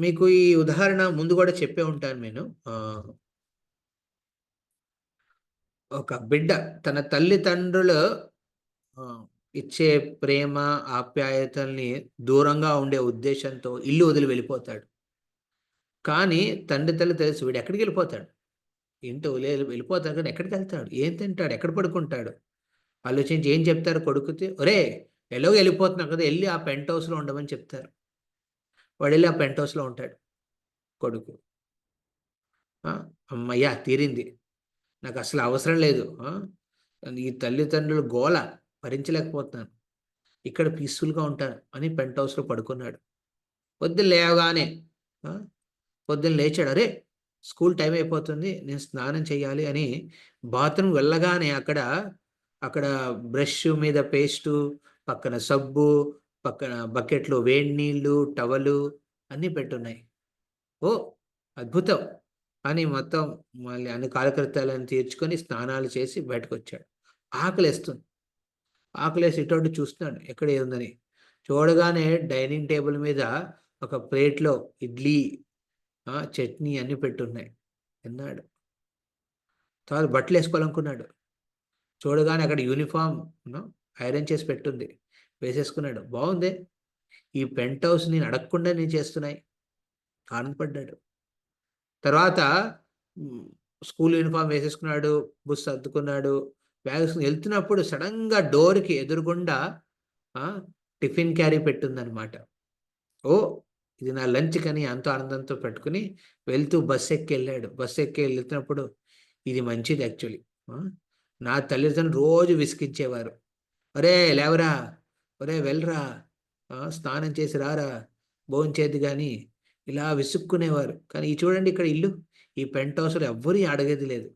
మీకు ఈ ఉదాహరణ ముందు కూడా చెప్పే ఉంటాను నేను. ఒక బిడ్డ తన తల్లిదండ్రుల ఇచ్చే ప్రేమ ఆప్యాయతల్ని దూరంగా ఉండే ఉద్దేశంతో ఇల్లు వదిలి వెళ్ళిపోతాడు. కానీ తండ్రి తల్లి తెలుసు వీడు ఎక్కడికి వెళ్ళిపోతాడు, ఇంటి వెళ్ళిపోతాడు కానీ ఎక్కడికి వెళ్తాడు, ఏం తింటాడు, ఎక్కడ పడుకుంటాడు ఆలోచించి ఏం చెప్తారు కొడుకుతే, ఒరే ఎలాగో వెళ్ళిపోతున్నావు కదా వెళ్ళి ఆ పెంట్ హౌస్లో ఉండమని చెప్తారు. వాడు వెళ్ళి ఆ పెంట్ హౌస్లో ఉంటాడు కొడుకు. అమ్మయ్యా తీరింది, నాకు అసలు అవసరం లేదు, ఈ తల్లిదండ్రులు గోల భరించలేకపోతున్నాను, ఇక్కడ పీస్ఫుల్గా ఉంటాను అని పెంట్ హౌస్లో పడుకున్నాడు. పొద్దున్న లేవగానే పొద్దున్న లేచాడు, అరే స్కూల్ టైం అయిపోతుంది నేను స్నానం చేయాలి అని బాత్రూమ్ వెళ్ళగానే అక్కడ బ్రష్ మీద పేస్టు, పక్కన సబ్బు, పక్కన బకెట్లో వేడి నీళ్ళు, టవలు అన్నీ పెట్టున్నాయి. ఓ అద్భుతం అని మొత్తం మళ్ళీ అన్ని కాలకృత్యాలను తీర్చుకొని స్నానాలు చేసి బయటకు వచ్చాడు. ఆకలేస్తుంది, ఆకలేసి ఇటువంటి చూస్తున్నాడు ఎక్కడ ఏముందని. చూడగానే డైనింగ్ టేబుల్ మీద ఒక ప్లేట్లో ఇడ్లీ, చట్నీ అన్నీ పెట్టున్నాయి. తిన్నాడు. తర్వాత బట్టలు వేసుకోవాలనుకున్నాడు. చూడగానే అక్కడ యూనిఫామ్ ఐరన్ చేసి పెట్టుంది, వేసేసుకున్నాడు. బాగుంది, ఈ పెంట్ హౌస్ నేను అడగకుండా నేను చేస్తున్నాయి, ఆనందపడ్డాడు. తర్వాత స్కూల్ యూనిఫామ్ వేసేసుకున్నాడు, బుక్స్ సర్దుకున్నాడు, బ్యాగ్ వెళ్తున్నప్పుడు సడన్గా డోర్కి ఎదురుగుండా టిఫిన్ క్యారీ పెట్టుందనమాట. ఓ ఇది నా లంచ్ కని ఎంతో ఆనందంతో పెట్టుకుని వెళ్తూ బస్సు ఎక్కి వెళ్ళాడు. బస్సు ఎక్కి వెళ్తున్నప్పుడు ఇది మంచిది యాక్చువల్లీ, నా తల్లిదండ్రులు రోజు విసిగించేవారు, ఒరే లేవరా, ఒరే వెళ్ళరా, స్నానం చేసి రారా, భోంచేది కానీ ఇలా విసుక్కునేవారు. కానీ ఈ చూడండి ఇక్కడ ఇల్లు, ఈ పెంట్ హౌస్లో ఎవ్వరూ అడగేది లేదు,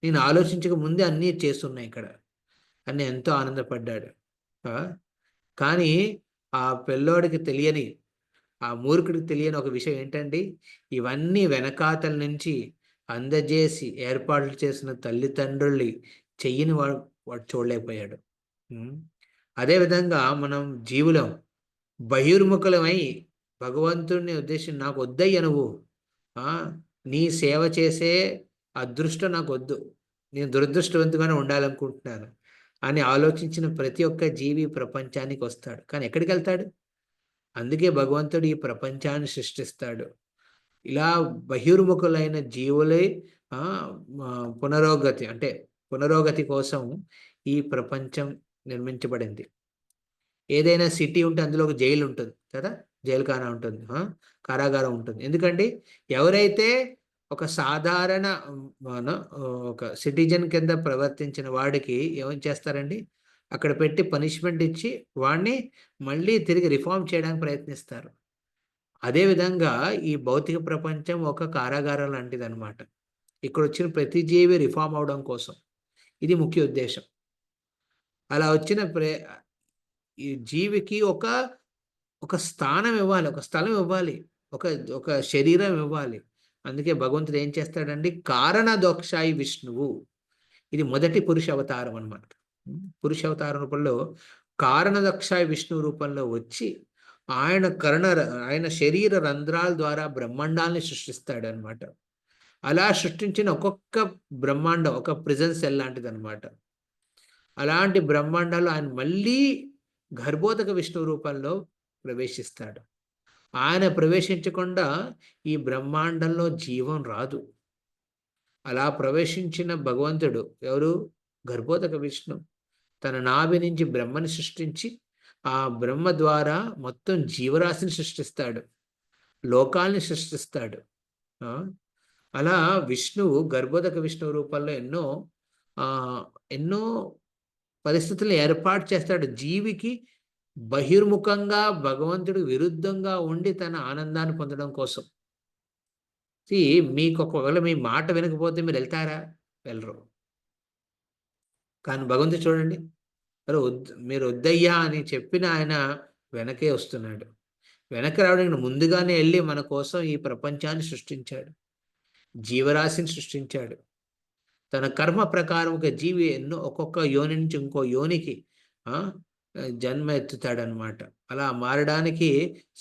నేను ఆలోచించక ముందే అన్నీ చేస్తున్నాయి ఇక్కడ అని ఎంతో ఆనందపడ్డాడు. కానీ ఆ పిల్లోడికి తెలియని, ఆ మూర్ఖుడికి తెలియని ఒక విషయం ఏంటండి, ఇవన్నీ వెనకాతల నుంచి అందజేసి ఏర్పాట్లు చేసిన తల్లిదండ్రుల్ని చెయ్యని వాడు చూడలేకపోయాడు. అదేవిధంగా మనం జీవులం బహిర్ముఖులమై భగవంతుడిని ఉద్దేశించి నాకు వద్దయ్య నువ్వు, నీ సేవ చేసే అదృష్టం నాకు వద్దు, నేను దురదృష్టవంతంగానే ఉండాలనుకుంటున్నాను అని ఆలోచించిన ప్రతి ఒక్క జీవి ప్రపంచానికి వస్తాడు. కానీ ఎక్కడికి వెళ్తాడు? అందుకే భగవంతుడు ఈ ప్రపంచాన్ని సృష్టిస్తాడు. ఇలా బహిర్ముఖులైన జీవులే పునరోగతి కోసం ఈ ప్రపంచం నిర్మించబడింది. ఏదైనా సిటీ ఉంటే అందులో ఒక జైలు ఉంటుంది కదా, జైలుఖానా ఉంటుంది, కారాగారం ఉంటుంది. ఎందుకండి ఎవరైతే ఒక సాధారణ ఒక సిటిజన్ కింద ప్రవర్తించిన వాడికి ఏమని చేస్తారండి, అక్కడ పెట్టి పనిష్మెంట్ ఇచ్చి వాడిని మళ్ళీ తిరిగి రిఫార్మ్ చేయడానికి ప్రయత్నిస్తారు. అదేవిధంగా ఈ భౌతిక ప్రపంచం ఒక కారాగారం లాంటిది అనమాట. ఇక్కడ వచ్చిన ప్రతి జీవి రిఫార్మ్ అవడం కోసం ఇది ముఖ్య ఉద్దేశం. అలా వచ్చిన ఈ జీవికి ఒక స్థానం ఇవ్వాలి, ఒక స్థలం ఇవ్వాలి, ఒక శరీరం ఇవ్వాలి. అందుకే భగవంతుడు ఏం చేస్తాడండి, కారణదోక్షాయి విష్ణువు, ఇది మొదటి పురుష అవతారం అనమాట. పురుష అవతారం రూపంలో కారణదోక్షాయి విష్ణువు రూపంలో వచ్చి ఆయన శరీర రంధ్రాల ద్వారా బ్రహ్మాండాల్ని సృష్టిస్తాడు అనమాట. అలా సృష్టించిన ఒక్కొక్క బ్రహ్మాండం ఒక ప్రిజన్ సెల్ లాంటిది అనమాట. అలాంటి బ్రహ్మాండాలు ఆయన మళ్ళీ గర్భోదక విష్ణువు రూపంలో ప్రవేశిస్తాడు. ఆయన ప్రవేశించకుండా ఈ బ్రహ్మాండంలో జీవం రాదు. అలా ప్రవేశించిన భగవంతుడు ఎవరు? గర్భోదక విష్ణు తన నాభి నుంచి బ్రహ్మని సృష్టించి ఆ బ్రహ్మ ద్వారా మొత్తం జీవరాశిని సృష్టిస్తాడు, లోకాల్ని సృష్టిస్తాడు. అలా విష్ణువు గర్భోదక విష్ణువు రూపంలో ఎన్నో పరిస్థితులను ఏర్పాటు చేస్తాడు. జీవికి బహిర్ముఖంగా భగవంతుడికి విరుద్ధంగా ఉండి తన ఆనందాన్ని పొందడం కోసం. మీకు ఒకవేళ మీ మాట వినకపోతే మీరు వెళ్తారా? వెళ్ళరు. కానీ భగవంతుడు చూడండి, మీరు వద్దయ్యా అని చెప్పిన ఆయన వెనకే వస్తున్నాడు. వెనక రావడానికి ముందుగానే వెళ్ళి మన కోసం ఈ ప్రపంచాన్ని సృష్టించాడు, జీవరాశిని సృష్టించాడు. తన కర్మ ప్రకారం ఒక జీవి ఒక్కొక్క యోని నుంచి ఇంకో యోనికి జన్మ ఎత్తుతాడనమాట. అలా మారడానికి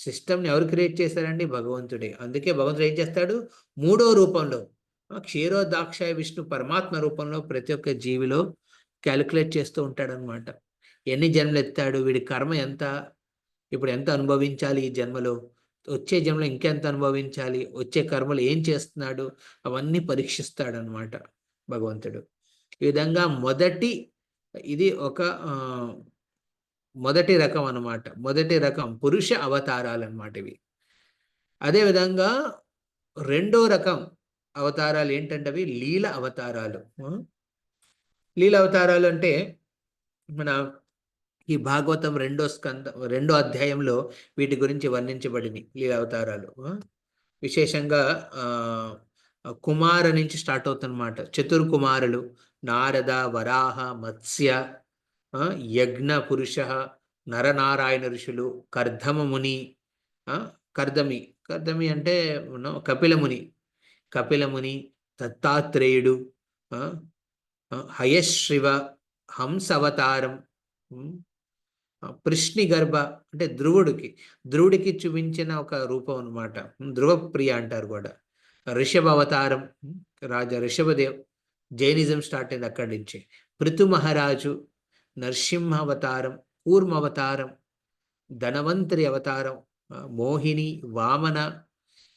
సిస్టమ్ని ఎవరు క్రియేట్ చేశారండి? భగవంతుడే. అందుకే భగవంతుడు ఏం చేస్తాడు, మూడో రూపంలో క్షీరోదాక్షాయ విష్ణు పరమాత్మ రూపంలో ప్రతి ఒక్క జీవిలో క్యాలిక్యులేట్ చేస్తూ ఉంటాడనమాట. ఎన్ని జన్మలు ఎత్తాడు, వీడి కర్మ ఎంత, ఇప్పుడు ఎంత అనుభవించాలి ఈ జన్మలో, వచ్చే జన్మలో ఇంకెంత అనుభవించాలి, వచ్చే కర్మలు ఏం చేస్తున్నాడు, అవన్నీ పరీక్షిస్తాడనమాట భగవంతుడు. ఈ విధంగా ఇది ఒక మొదటి రకం అన్నమాట. మొదటి రకం పురుష అవతారాలు అన్నమాట ఇవి. అదేవిధంగా రెండో రకం అవతారాలు ఏంటంటే అవి లీల అవతారాలు. లీల అవతారాలు అంటే మన ఈ భాగవతం రెండో అధ్యాయంలో వీటి గురించి వర్ణించబడింది లీల అవతారాలు. విశేషంగా కుమార నుంచి స్టార్ట్ అవుతుందన్నమాట. చతుర్కుమారులు నారద, వరాహ, మత్స్య, యజ్ఞ పురుష, నరనారాయణ ఋషులు, కర్దమ ముని, కర్దమి అంటే కపిలముని, దత్తాత్రేయుడు, హయశ్రివ, హంస అవతారం, పృష్ణి గర్భ అంటే ధ్రువుడికి చూపించిన ఒక రూపం అన్నమాట. ధ్రువప్రియ అంటారు కూడా. ఋషభ అవతారం, రాజా ఋషభదేవ్, జైనిజం స్టార్ట్ అయింది అక్కడి నుంచి. పృథు మహారాజు, నరసింహ అవతారం, కూర్మ అవతారం, ధనవంతరి అవతారం, మోహిని, వామన,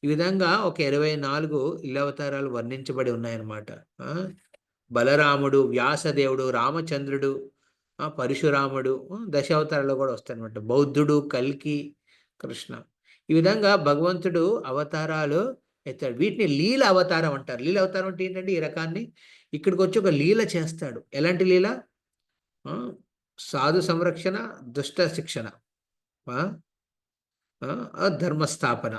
ఈ విధంగా ఒక 24 ఇళ్ళ అవతారాలు వర్ణించబడి ఉన్నాయన్నమాట. బలరాముడు, వ్యాసదేవుడు, రామచంద్రుడు, పరశురాముడు, దశావతారాలు కూడా వస్తాయన్నమాట. బౌద్ధుడు, కల్కి, కృష్ణ. ఈ విధంగా భగవంతుడు అవతారాలు ఎత్తాడు. వీటిని లీల అవతారం అంటారు. లీల అవతారం అంటే ఏంటంటే ఈ రకాన్ని ఇక్కడికి వచ్చి ఒక లీల చేస్తాడు. ఎలాంటి లీల? సాధు సంరక్షణ, దుష్ట శిక్షణ, ధర్మస్థాపన,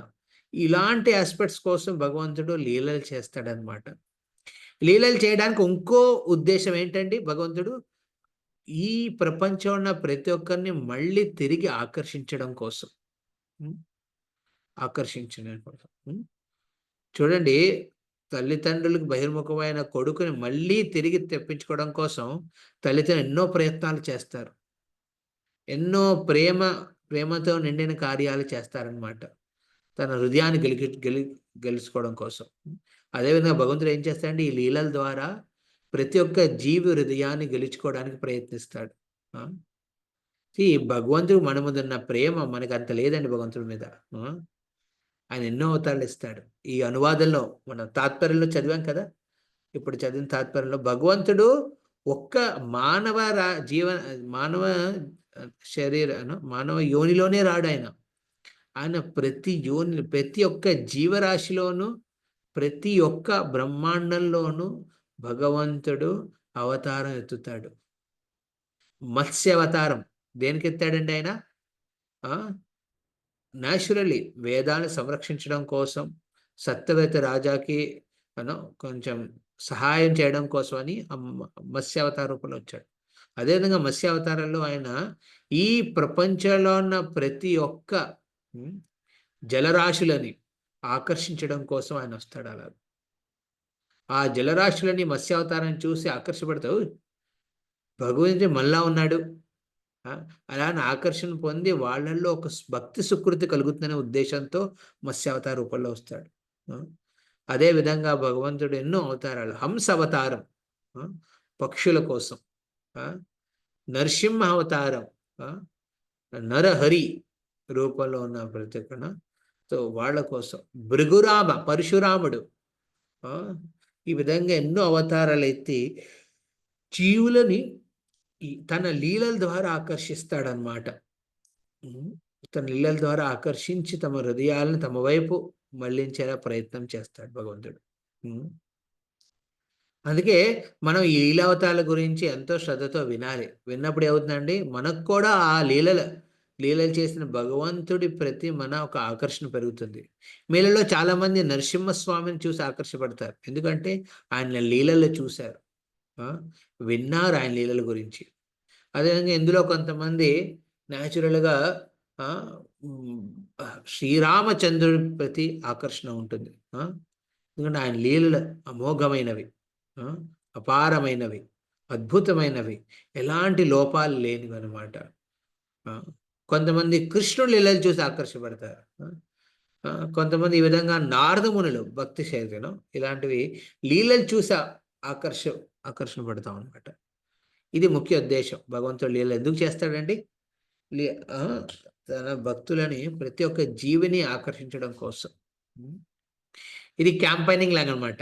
ఇలాంటి ఆస్పెక్ట్స్ కోసం భగవంతుడు లీలలు చేస్తాడనమాట. లీలలు చేయడానికి ఇంకో ఉద్దేశం ఏంటండి? భగవంతుడు ఈ ప్రపంచంలో ఉన్న ప్రతి ఒక్కరిని మళ్ళీ తిరిగి ఆకర్షించడం కోసం. చూడండి, తల్లిదండ్రులకు బహిర్ముఖమైన కొడుకుని మళ్ళీ తిరిగి తెప్పించుకోవడం కోసం తల్లిదండ్రులు ఎన్నో ప్రయత్నాలు చేస్తారు. ఎన్నో ప్రేమతో నిండిన కార్యాలు చేస్తారనమాట తన హృదయాన్ని గెలుచుకోవడం కోసం. అదేవిధంగా భగవంతుడు ఏం చేస్తాడంటే ఈ లీలల ద్వారా ప్రతి ఒక్క జీవి హృదయాన్ని గెలుచుకోవడానికి ప్రయత్నిస్తాడు. ఈ భగవంతుడు మన మీద ఉన్న ప్రేమ మనకు అంత లేదండి భగవంతుడి మీద. ఆయన ఎన్నో అవతారాలు ఇస్తాడు. ఈ అనువాదంలో మన తాత్పర్యంలో చదివాం కదా, ఇప్పుడు చదివిన తాత్పర్యంలో భగవంతుడు ఒక్క మానవ యోనిలోనే రాడు. ఆయన ప్రతి ఒక్క జీవరాశిలోనూ, ప్రతి ఒక్క బ్రహ్మాండంలోనూ భగవంతుడు అవతారం ఎత్తుతాడు. మత్స్య అవతారం దేనికి ఎత్తాడండి ఆయన? న్యాచురల్లీ వేదాన్ని సంరక్షించడం కోసం, సత్యవేత రాజాకి కొంచెం సహాయం చేయడం కోసం అని మత్స్య అవతార రూపంలో వచ్చాడు. అదేవిధంగా మత్స్య అవతారంలో ఆయన ఈ ప్రపంచంలో ఉన్న ప్రతి ఒక్క జలరాశులని ఆకర్షించడం కోసం ఆయన వస్తాడు. అలా ఆ జలరాశులని మత్స్యావతారాన్ని చూసి ఆకర్షపడతావు, భగవంతుడు మళ్ళా ఉన్నాడు, అలా ఆకర్షణ పొంది వాళ్ళల్లో ఒక భక్తి సుకృతి కలుగుతుందనే ఉద్దేశంతో మత్స్యావతార రూపంలో వస్తాడు. అదేవిధంగా భగవంతుడు ఎన్నో అవతారాలు. హంస అవతారం పక్షుల కోసం, నరసింహ అవతారం నరహరి రూపంలో ఉన్న ప్రతి ఒక్కరితో వాళ్ళ కోసం. భృగురామ, పరశురాముడు, ఈ విధంగా ఎన్నో అవతారాలు ఎత్తి జీవులని తన లీలల ద్వారా ఆకర్షిస్తాడనమాట. తన లీలల ద్వారా ఆకర్షించి తమ హృదయాలను తమ వైపు మళ్లించేలా ప్రయత్నం చేస్తాడు భగవంతుడు. అందుకే మనం ఈ లీలావతారాల గురించి ఎంతో శ్రద్ధతో వినాలి. విన్నప్పుడు ఏమవుతుందండి, మనకు కూడా ఆ లీలలు చేసిన భగవంతుడి ప్రతి ఒక ఆకర్షణ పెరుగుతుంది. మీలలో చాలా మంది నరసింహస్వామిని చూసి ఆకర్షపడతారు. ఎందుకంటే ఆయన లీలలు చూశారు, విన్నారు ఆయన లీలల గురించి. అదేవిధంగా ఇందులో కొంతమంది న్యాచురల్గా శ్రీరామచంద్రుడి ప్రతి ఆకర్షణ ఉంటుంది. ఎందుకంటే ఆయన లీలలు అమోఘమైనవి, అపారమైనవి, అద్భుతమైనవి, ఎలాంటి లోపాలు లేనివి అనమాట. కొంతమంది కృష్ణుడు లీలలు చూసి ఆకర్షపడతారు. కొంతమంది ఈ విధంగా నారదమునులు భక్తి శైలిలో ఇలాంటివి లీలలు చూసి ఆకర్షణ పడతాం అనమాట. ఇది ముఖ్య ఉద్దేశం. భగవంతుడు లీలలు ఎందుకు చేస్తాడండి? లీ ఆ, తన భక్తులని ప్రతి ఒక్క జీవిని ఆకర్షించడం కోసం. ఇది క్యాంపైనింగ్ లాగా అనమాట.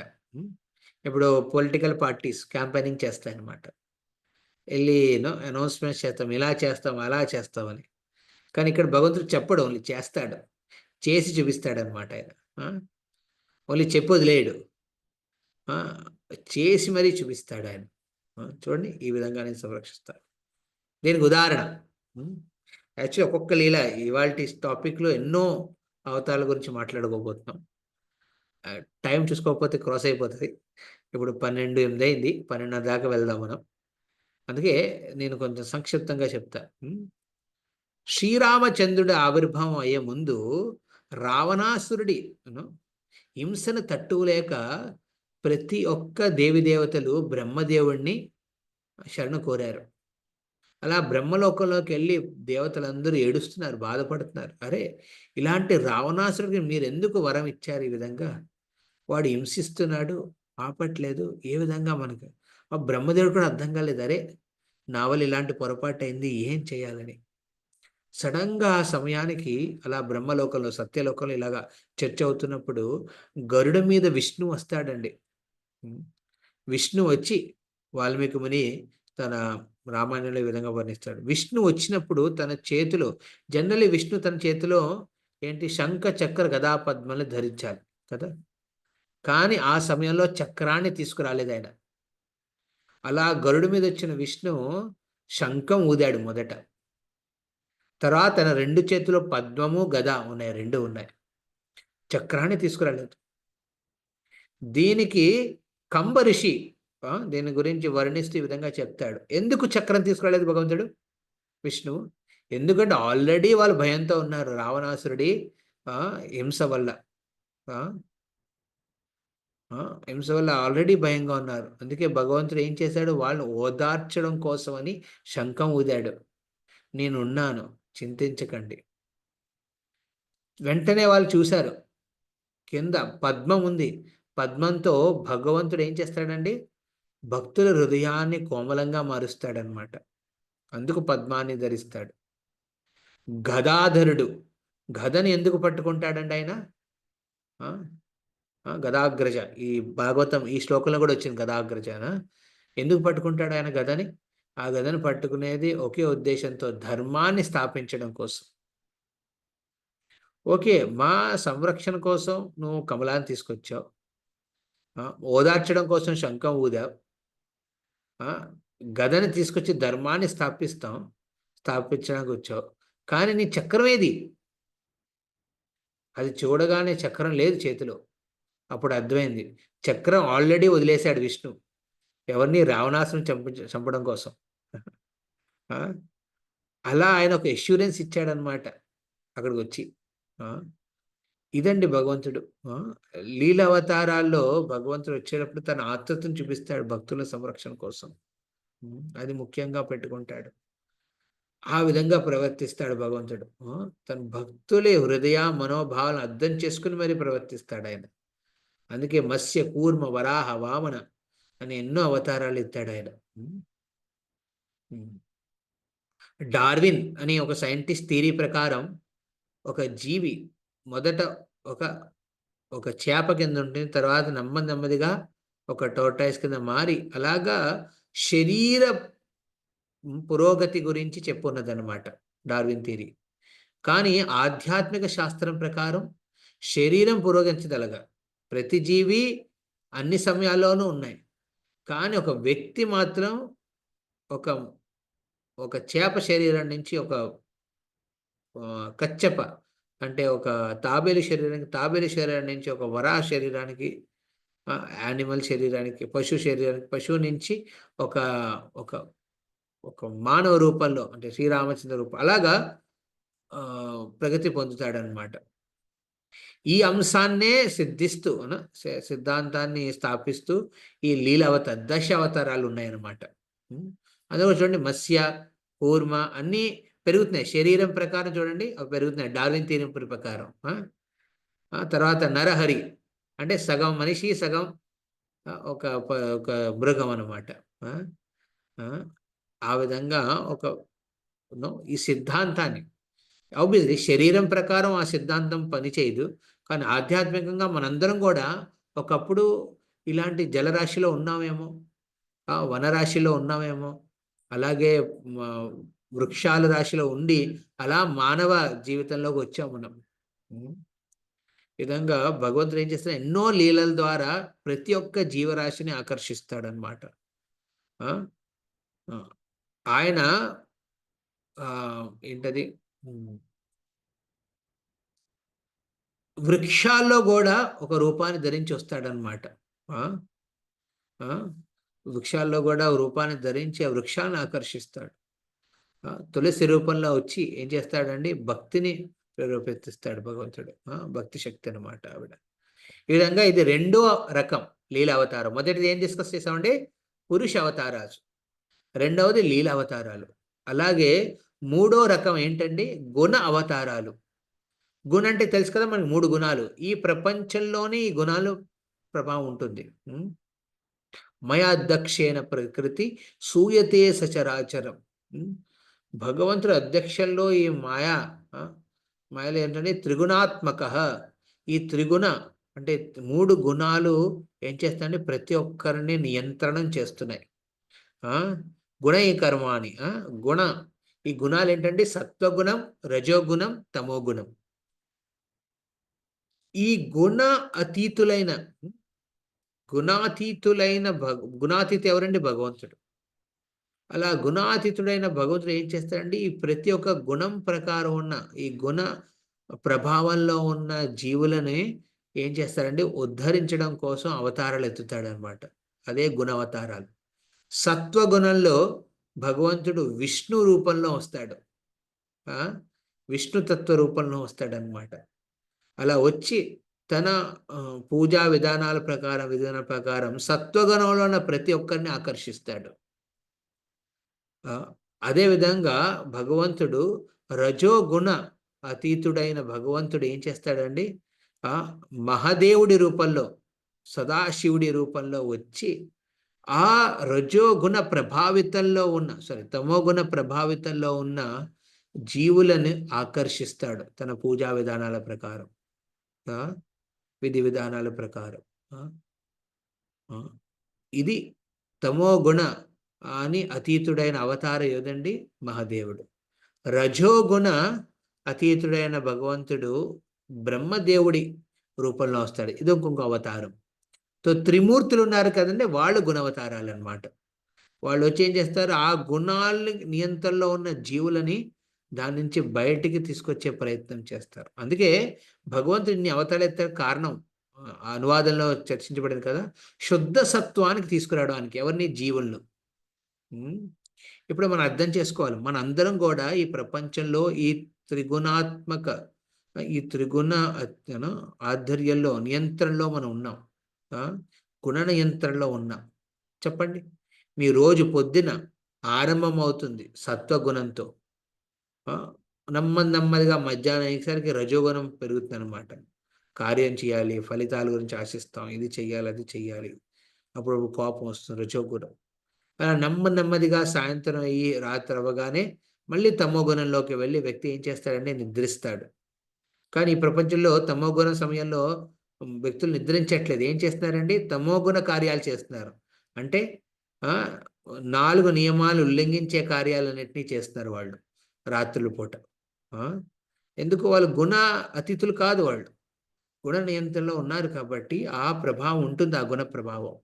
ఇప్పుడు పొలిటికల్ పార్టీస్ క్యాంపైనింగ్ చేస్తాయన్నమాట. వెళ్ళి అనౌన్స్మెంట్స్ చేస్తాం, ఇలా చేస్తాం, అలా చేస్తామని. కానీ ఇక్కడ భగవంతుడు చెప్పడు, ఓన్లీ చేస్తాడు, చేసి చూపిస్తాడు అనమాట. ఆయన ఓన్లీ చెప్పి వదిలేయడు, చేసి మరీ చూపిస్తాడు ఆయన. చూడండి, ఈ విధంగా నేను సంరక్షిస్తాడు. దీనికి ఉదాహరణ యాక్చువల్లీ ఒక్కొక్క లీల ఇవాళ టాపిక్లో ఎన్నో అవతారాల గురించి మాట్లాడుకోబోతున్నాం. టైం చూసుకోకపోతే క్రాస్ అయిపోతుంది. ఇప్పుడు 12:08 అయింది, 12:30 దాకా వెళ్దాం మనం. అందుకే నేను కొంచెం సంక్షిప్తంగా చెప్తా. శ్రీరామచంద్రుడి ఆవిర్భావం అయ్యే ముందు రావణాసురుడి హింసను తట్టులేక ప్రతి ఒక్క దేవతలు బ్రహ్మదేవుణ్ణి శరణు కోరారు. అలా బ్రహ్మలోకంలోకి వెళ్ళి దేవతలందరూ ఏడుస్తున్నారు, బాధపడుతున్నారు. అరే, ఇలాంటి రావణాసురుడికి మీరు ఎందుకు వరం ఇచ్చారు? ఈ విధంగా వాడు హింసిస్తున్నాడు, ఆపట్లేదు, ఏ విధంగా మనకు ఆ బ్రహ్మదేవుడు కూడా అర్థం కాలేదు. అరే, నా వల్ల ఇలాంటి పొరపాటు అయింది, ఏం చేయాలని. సడన్గా ఆ సమయానికి అలా బ్రహ్మలోకంలో సత్యలోకంలో ఇలాగా చర్చ అవుతున్నప్పుడు గరుడ మీద విష్ణు వస్తాడండి. విష్ణు వచ్చి వాల్మీకి ముని తన రామాయణంలో ఈ విధంగా వర్ణిస్తాడు. విష్ణు వచ్చినప్పుడు తన చేతిలో, జనరల్లీ విష్ణు తన చేతిలో ఏంటి, శంఖ చక్ర గదా పద్మల్ని ధరించాలి కదా. కానీ ఆ సమయంలో చక్రాన్ని తీసుకురాలేదు ఆయన. అలా గరుడు మీద వచ్చిన విష్ణు శంఖం ఊదాడు మొదట. తర్వాత తన 2 చేతిలో పద్మము గద ఉన్నాయి, 2 ఉన్నాయి. చక్రాన్ని తీసుకురాలేదు. దీనికి కంబ ఋషి దీని గురించి వర్ణిస్తూ ఈ విధంగా చెప్తాడు. ఎందుకు చక్రం తీసుకురాలేదు భగవంతుడు విష్ణువు? ఎందుకంటే ఆల్రెడీ వాళ్ళు భయంతో ఉన్నారు రావణాసురుడి హింస వల్ల. హింస వల్ల ఆల్రెడీ భయంగా ఉన్నారు. అందుకే భగవంతుడు ఏం చేశాడు, వాళ్ళని ఓదార్చడం కోసమని శంఖం ఊదాడు. నేనున్నాను, చింతించకండి. వెంటనే వాళ్ళు చూశారు, కింద పద్మం ఉంది. పద్మంతో భగవంతుడు ఏం చేస్తాడండి, భక్తుల హృదయాన్ని కోమలంగా మారుస్తాడనమాట. అందుకు పద్మాన్ని ధరిస్తాడు. గదాధరుడు, గదని ఎందుకు పట్టుకుంటాడండి ఆయన? గదాగ్రజ, ఈ భాగవతం ఈ శ్లోకంలో కూడా వచ్చింది గదాగ్రజన. ఎందుకు పట్టుకుంటాడు ఆయన గదని? ఆ గదని పట్టుకునేది ఒకే ఉద్దేశంతో, ధర్మాన్ని స్థాపించడం కోసం. ఓకే, మా సంరక్షణ కోసం నువ్వు కమలాన్ని తీసుకొచ్చావు, ఓదార్చడం కోసం శంఖం ఊదావు, గదని తీసుకొచ్చి ధర్మాన్ని స్థాపించడానికి వచ్చావు. కానీ నీ చక్రం ఏది? అది చూడగానే చక్రం లేదు చేతిలో. అప్పుడు అర్థమైంది, చక్రం ఆల్రెడీ వదిలేశాడు విష్ణు. ఎవరిని? రావణాసుని చంపడం కోసం. అలా ఆయన ఒక ఎష్యూరెన్స్ ఇచ్చాడనమాట అక్కడికి వచ్చి. ఇదండి భగవంతుడు. లీల అవతారాల్లో భగవంతుడు వచ్చేటప్పుడు తన ఆత్మతను చూపిస్తాడు భక్తుల సంరక్షణ కోసం. అది ముఖ్యంగా పెట్టుకుంటాడు. ఆ విధంగా ప్రవర్తిస్తాడు భగవంతుడు. తన భక్తులే హృదయ మనోభావాలను అర్థం చేసుకుని మరి ప్రవర్తిస్తాడు ఆయన. అందుకే మత్స్య, కూర్మ, వరాహ, వామన అని ఎన్నో అవతారాలు ఎత్తాడు ఆయన. డార్విన్ అని ఒక సైంటిస్ట్ థియరీ ప్రకారం ఒక జీవి మొదట ఒక చేప కింద ఉంటుంది, తర్వాత నెమ్మదిగా ఒక టోర్టాయిస్ కింద మారి అలాగా శరీర పురోగతి గురించి చెప్పున్నదన్నమాట డార్విన్ థియరీ. కానీ ఆధ్యాత్మిక శాస్త్రం ప్రకారం శరీరం పురోగతించదలగా ప్రతి జీవి అన్ని సమయాల్లోనూ ఉన్నాయి. కానీ ఒక వ్యక్తి మాత్రం ఒక చేప శరీరం నుంచి ఒక కచ్చప అంటే ఒక తాబేలు శరీరం నుంచి ఒక వరాహ శరీరానికి, యానిమల్ శరీరానికి, పశువు నుంచి ఒక ఒక మానవ రూపంలో అంటే శ్రీరామచంద్ర రూపం అలాగా ప్రగతి పొందుతాడనమాట. ఈ అంశాన్నే సిద్ధిస్తూ సిద్ధాంతాన్ని స్థాపిస్తూ ఈ దశ అవతారాలు ఉన్నాయన్నమాట. అందులో చూడండి, మత్స్య, కూర్మ అన్నీ పెరుగుతున్నాయి. శరీరం ప్రకారం చూడండి అవి పెరుగుతున్నాయి డార్విన్ థియరీ ప్రకారం. తర్వాత నరహరి అంటే సగం మనిషి సగం ఒక మృగం అన్నమాట. ఆ విధంగా ఒక ఈ సిద్ధాంతాన్ని ఆబ్వియస్లీ శరీరం ప్రకారం ఆ సిద్ధాంతం పనిచేయదు, కానీ ఆధ్యాత్మికంగా మనందరం కూడా ఒకప్పుడు ఇలాంటి జలరాశిలో ఉన్నామేమో, వనరాశిలో ఉన్నామేమో, అలాగే వృక్షాల రాశిలో ఉండి అలా మానవ జీవితంలోకి వచ్చాం మనం. ఈ విధంగా భగవంతుడు ఏం చేస్తాడు, ఎన్నో లీలల ద్వారా ప్రతి ఒక్క జీవరాశిని ఆకర్షిస్తాడనమాట. ఆయన ఏంటది, వృక్షాల్లో కూడా ఒక రూపాన్ని ధరించి వస్తాడనమాట. వృక్షాల్లో కూడా రూపాన్ని ధరించి ఆ వృక్షాన్ని ఆకర్షిస్తాడు. తులసి రూపంలో వచ్చి ఏం చేస్తాడండి, భక్తిని ప్రేరేపిస్తాడు భగవంతుడు. భక్తి శక్తి అనమాట ఆవిడ. ఈ విధంగా ఇది రెండో రకం లీల అవతారం. మొదటిది ఏం డిస్కస్ చేసామంటే పురుష అవతారాలు, రెండవది లీల అవతారాలు. అలాగే మూడో రకం ఏంటండి, గుణ అవతారాలు. గుణ అంటే తెలుసు కదా మనకి, 3 గుణాలు. ఈ ప్రపంచంలోనే ఈ గుణాలు ప్రభావం ఉంటుంది. మయాధ్యక్షేణ ప్రకృతి సూయతే సచరాచరం. భగవంతుడి అధ్యక్షంలో ఈ మాయలు ఏంటంటే త్రిగుణాత్మక. ఈ త్రిగుణ అంటే 3 గుణాలు ఏం చేస్తాయంటే ప్రతి ఒక్కరిని నియంత్రణం చేస్తున్నాయి. గుణ ఈ కర్మాని, ఈ గుణాలు ఏంటంటే సత్వగుణం, రజోగుణం, తమోగుణం. ఈ గుణాతీతులైన గుణాతీతి ఎవరండి, భగవంతుడు. అలా గుణాతీతుడైన భగవంతుడు ఏం చేస్తాడండి, ఈ ప్రతి ఒక్క గుణం ప్రకారం ఉన్న ఈ గుణ ప్రభావంలో ఉన్న జీవులని ఏం చేస్తాడండి, ఉద్ధరించడం కోసం అవతారాలు ఎత్తుతాడనమాట. అదే గుణావతారాలు. సత్వగుణంలో భగవంతుడు విష్ణు రూపంలో వస్తాడు, విష్ణుతత్వ రూపంలో వస్తాడనమాట. అలా వచ్చి తన పూజా విధానాల ప్రకారం సత్వగుణంలో ఉన్న ప్రతి ఒక్కరిని ఆకర్షిస్తాడు. అదేవిధంగా భగవంతుడు రజోగుణ అతీతుడైన భగవంతుడు ఏం చేస్తాడండి, మహాదేవుడి రూపంలో, సదాశివుడి రూపంలో వచ్చి ఆ రజోగుణ ప్రభావితంలో ఉన్న తమోగుణ ప్రభావితంలో ఉన్న జీవులను ఆకర్షిస్తాడు తన పూజా విధానాల ప్రకారం, విధి విధానాల ప్రకారం. ఇది తమోగుణ అని అతీతుడైన అవతారం ఏదండి, మహాదేవుడు. రజోగుణ అతీతుడైన భగవంతుడు బ్రహ్మదేవుడి రూపంలో వస్తాడు, ఇది ఇంకొక అవతారం. త్రిమూర్తులు ఉన్నారు కదండి, వాళ్ళు గుణవతారాలు అనమాట. వాళ్ళు వచ్చి ఏం చేస్తారు, ఆ గుణాలని నియంత్రణలో ఉన్న జీవులని దాని నుంచి బయటికి తీసుకొచ్చే ప్రయత్నం చేస్తారు. అందుకే భగవంతుడు ఇన్ని అవతారాలు ఎత్తారు. కారణం అనువాదంలో చర్చించబడింది కదా, శుద్ధ సత్వానికి తీసుకురావడానికి. ఎవరిని, జీవులను. ఇప్పుడు మనం అర్థం చేసుకోవాలి, మన అందరం కూడా ఈ ప్రపంచంలో ఈ త్రిగుణాత్మక, ఈ త్రిగుణ ఆధ్వర్యంలో, నియంత్రణలో మనం ఉన్నాం, గుణ నియంత్రణలో ఉన్నాం. చెప్పండి, మీ రోజు పొద్దున ఆరంభం అవుతుంది సత్వగుణంతో, నెమ్మదిగా మధ్యాహ్నం అయ్యేసరికి రజోగుణం పెరుగుతుంది అనమాట. కార్యం చేయాలి, ఫలితాల గురించి ఆశిస్తాం, ఇది చెయ్యాలి, అది చెయ్యాలి, అప్పుడు కోపం వస్తుంది, రజోగుణం. అలా నెమ్మదిగా సాయంత్రం అయ్యి రాత్రి అవ్వగానే మళ్ళీ తమోగుణంలోకి వెళ్ళి వ్యక్తి ఏం చేస్తాడంటే నిద్రిస్తాడు. కానీ ఈ ప్రపంచంలో తమోగుణ సమయంలో వ్యక్తులు నిద్రించట్లేదు. ఏం చేస్తున్నారండి, తమోగుణ కార్యాలు చేస్తున్నారు. అంటే 4 నియమాలు ఉల్లంఘించే కార్యాలన్నింటినీ చేస్తున్నారు వాళ్ళు రాత్రుల పూట. ఎందుకు, వాళ్ళు గుణ అతిథులు కాదు, వాళ్ళు గుణ నియంత్రణలో ఉన్నారు కాబట్టి ఆ ప్రభావం ఉంటుంది, ఆ గుణ ప్రభావం.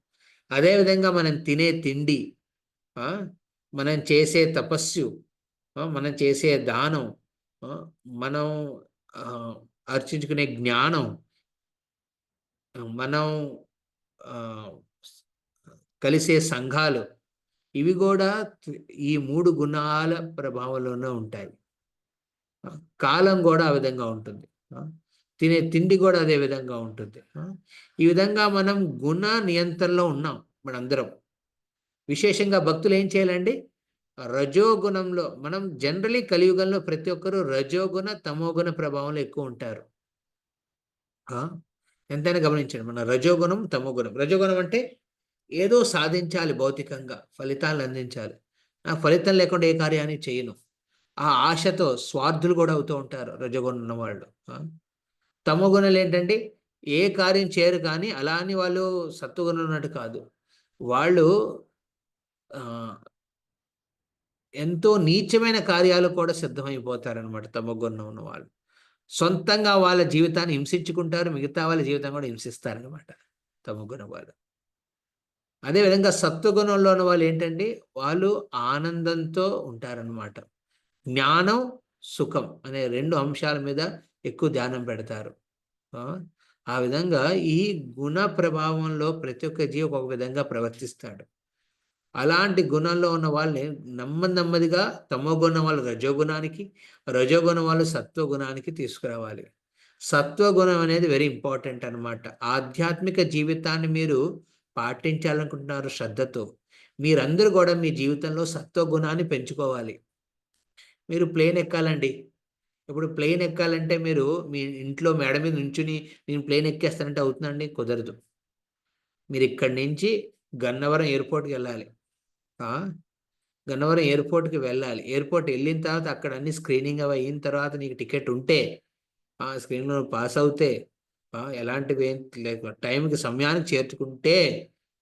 అదేవిధంగా మనం తినే తిండి, మనం చేసే తపస్సు, మనం చేసే దానం, మనం అర్చించుకునే జ్ఞానం, మనం కలిసే సంఘాలు, ఇవి కూడా ఈ 3 గుణాల ప్రభావంలోనే ఉంటాయి. కాలం కూడా ఆ విధంగా ఉంటుంది, తినే తిండి కూడా అదే విధంగా ఉంటుంది. ఈ విధంగా మనం గుణ నియంత్రణలో ఉన్నాం మనందరం. విశేషంగా భక్తులు ఏం చేయాలండి, రజోగుణంలో, మనం జనరలీ కలియుగంలో ప్రతి ఒక్కరూ రజోగుణ తమోగుణ ప్రభావంలో ఎక్కువ ఉంటారు. ఎంతైనా గమనించండి, మన రజోగుణం తమోగుణం. రజోగుణం అంటే ఏదో సాధించాలి, భౌతికంగా ఫలితాలను అందించాలి. ఫలితం లేకుండా ఏ కార్యాన్ని చేయను. ఆ ఆశతో స్వార్థులు కూడా అవుతూ ఉంటారు రజోగుణం ఉన్నవాళ్ళు. తమో గుణాలు ఏంటంటే ఏ కార్యం చేయరు, కానీ అలా అని వాళ్ళు సత్వగుణం ఉన్నట్టు కాదు. వాళ్ళు ఆ, ఎంతో నీచమైన కార్యాలు కూడా సిద్ధమైపోతారనమాట తమో గుణం ఉన్న వాళ్ళు. సొంతంగా వాళ్ళ జీవితాన్ని హింసించుకుంటారు, మిగతా వాళ్ళ జీవితం కూడా హింసిస్తారనమాట తమో గుణం వాళ్ళు. అదేవిధంగా సత్వగుణంలో ఉన్న వాళ్ళు ఏంటంటే వాళ్ళు ఆనందంతో ఉంటారనమాట. జ్ఞానం, సుఖం అనే 2 అంశాల మీద ఎక్కువ ధ్యానం పెడతారు. ఆ విధంగా ఈ గుణ ప్రభావంలో ప్రతి ఒక్క జీవి ఒక విధంగా ప్రవర్తిస్తాడు. అలాంటి గుణంలో ఉన్న వాళ్ళని నెమ్మదిగా తమో గుణం వాళ్ళు రజోగుణానికి, రజోగుణం వాళ్ళు సత్వగుణానికి తీసుకురావాలి. సత్వగుణం అనేది వెరీ ఇంపార్టెంట్ అన్నమాట. ఆధ్యాత్మిక జీవితాన్ని మీరు పాటించాలనుకుంటున్నారు శ్రద్ధతో, మీరందరూ కూడా మీ జీవితంలో సత్వగుణాన్ని పెంచుకోవాలి. మీరు ప్లేన్ ఎక్కాలండి. ఇప్పుడు ప్లేన్ ఎక్కాలంటే మీరు మీ ఇంట్లో మేడ మీద నుంచుని నేను ప్లేన్ ఎక్కేస్తానంటే అవుతుందండి? కుదరదు. మీరు ఇక్కడి నుంచి గన్నవరం ఎయిర్పోర్ట్‌కి వెళ్ళాలి. గన్నవరం ఎయిర్పోర్ట్‌కి వెళ్ళాలి. ఎయిర్పోర్ట్ వెళ్ళిన తర్వాత అక్కడ అన్ని స్క్రీనింగ్ అవి అయిన తర్వాత నీకు టికెట్ ఉంటే, స్క్రీనింగ్‌లో పాస్ అవుతే, ఎలాంటివి ఏం లేక టైంకి సమయానికి చేర్చుకుంటే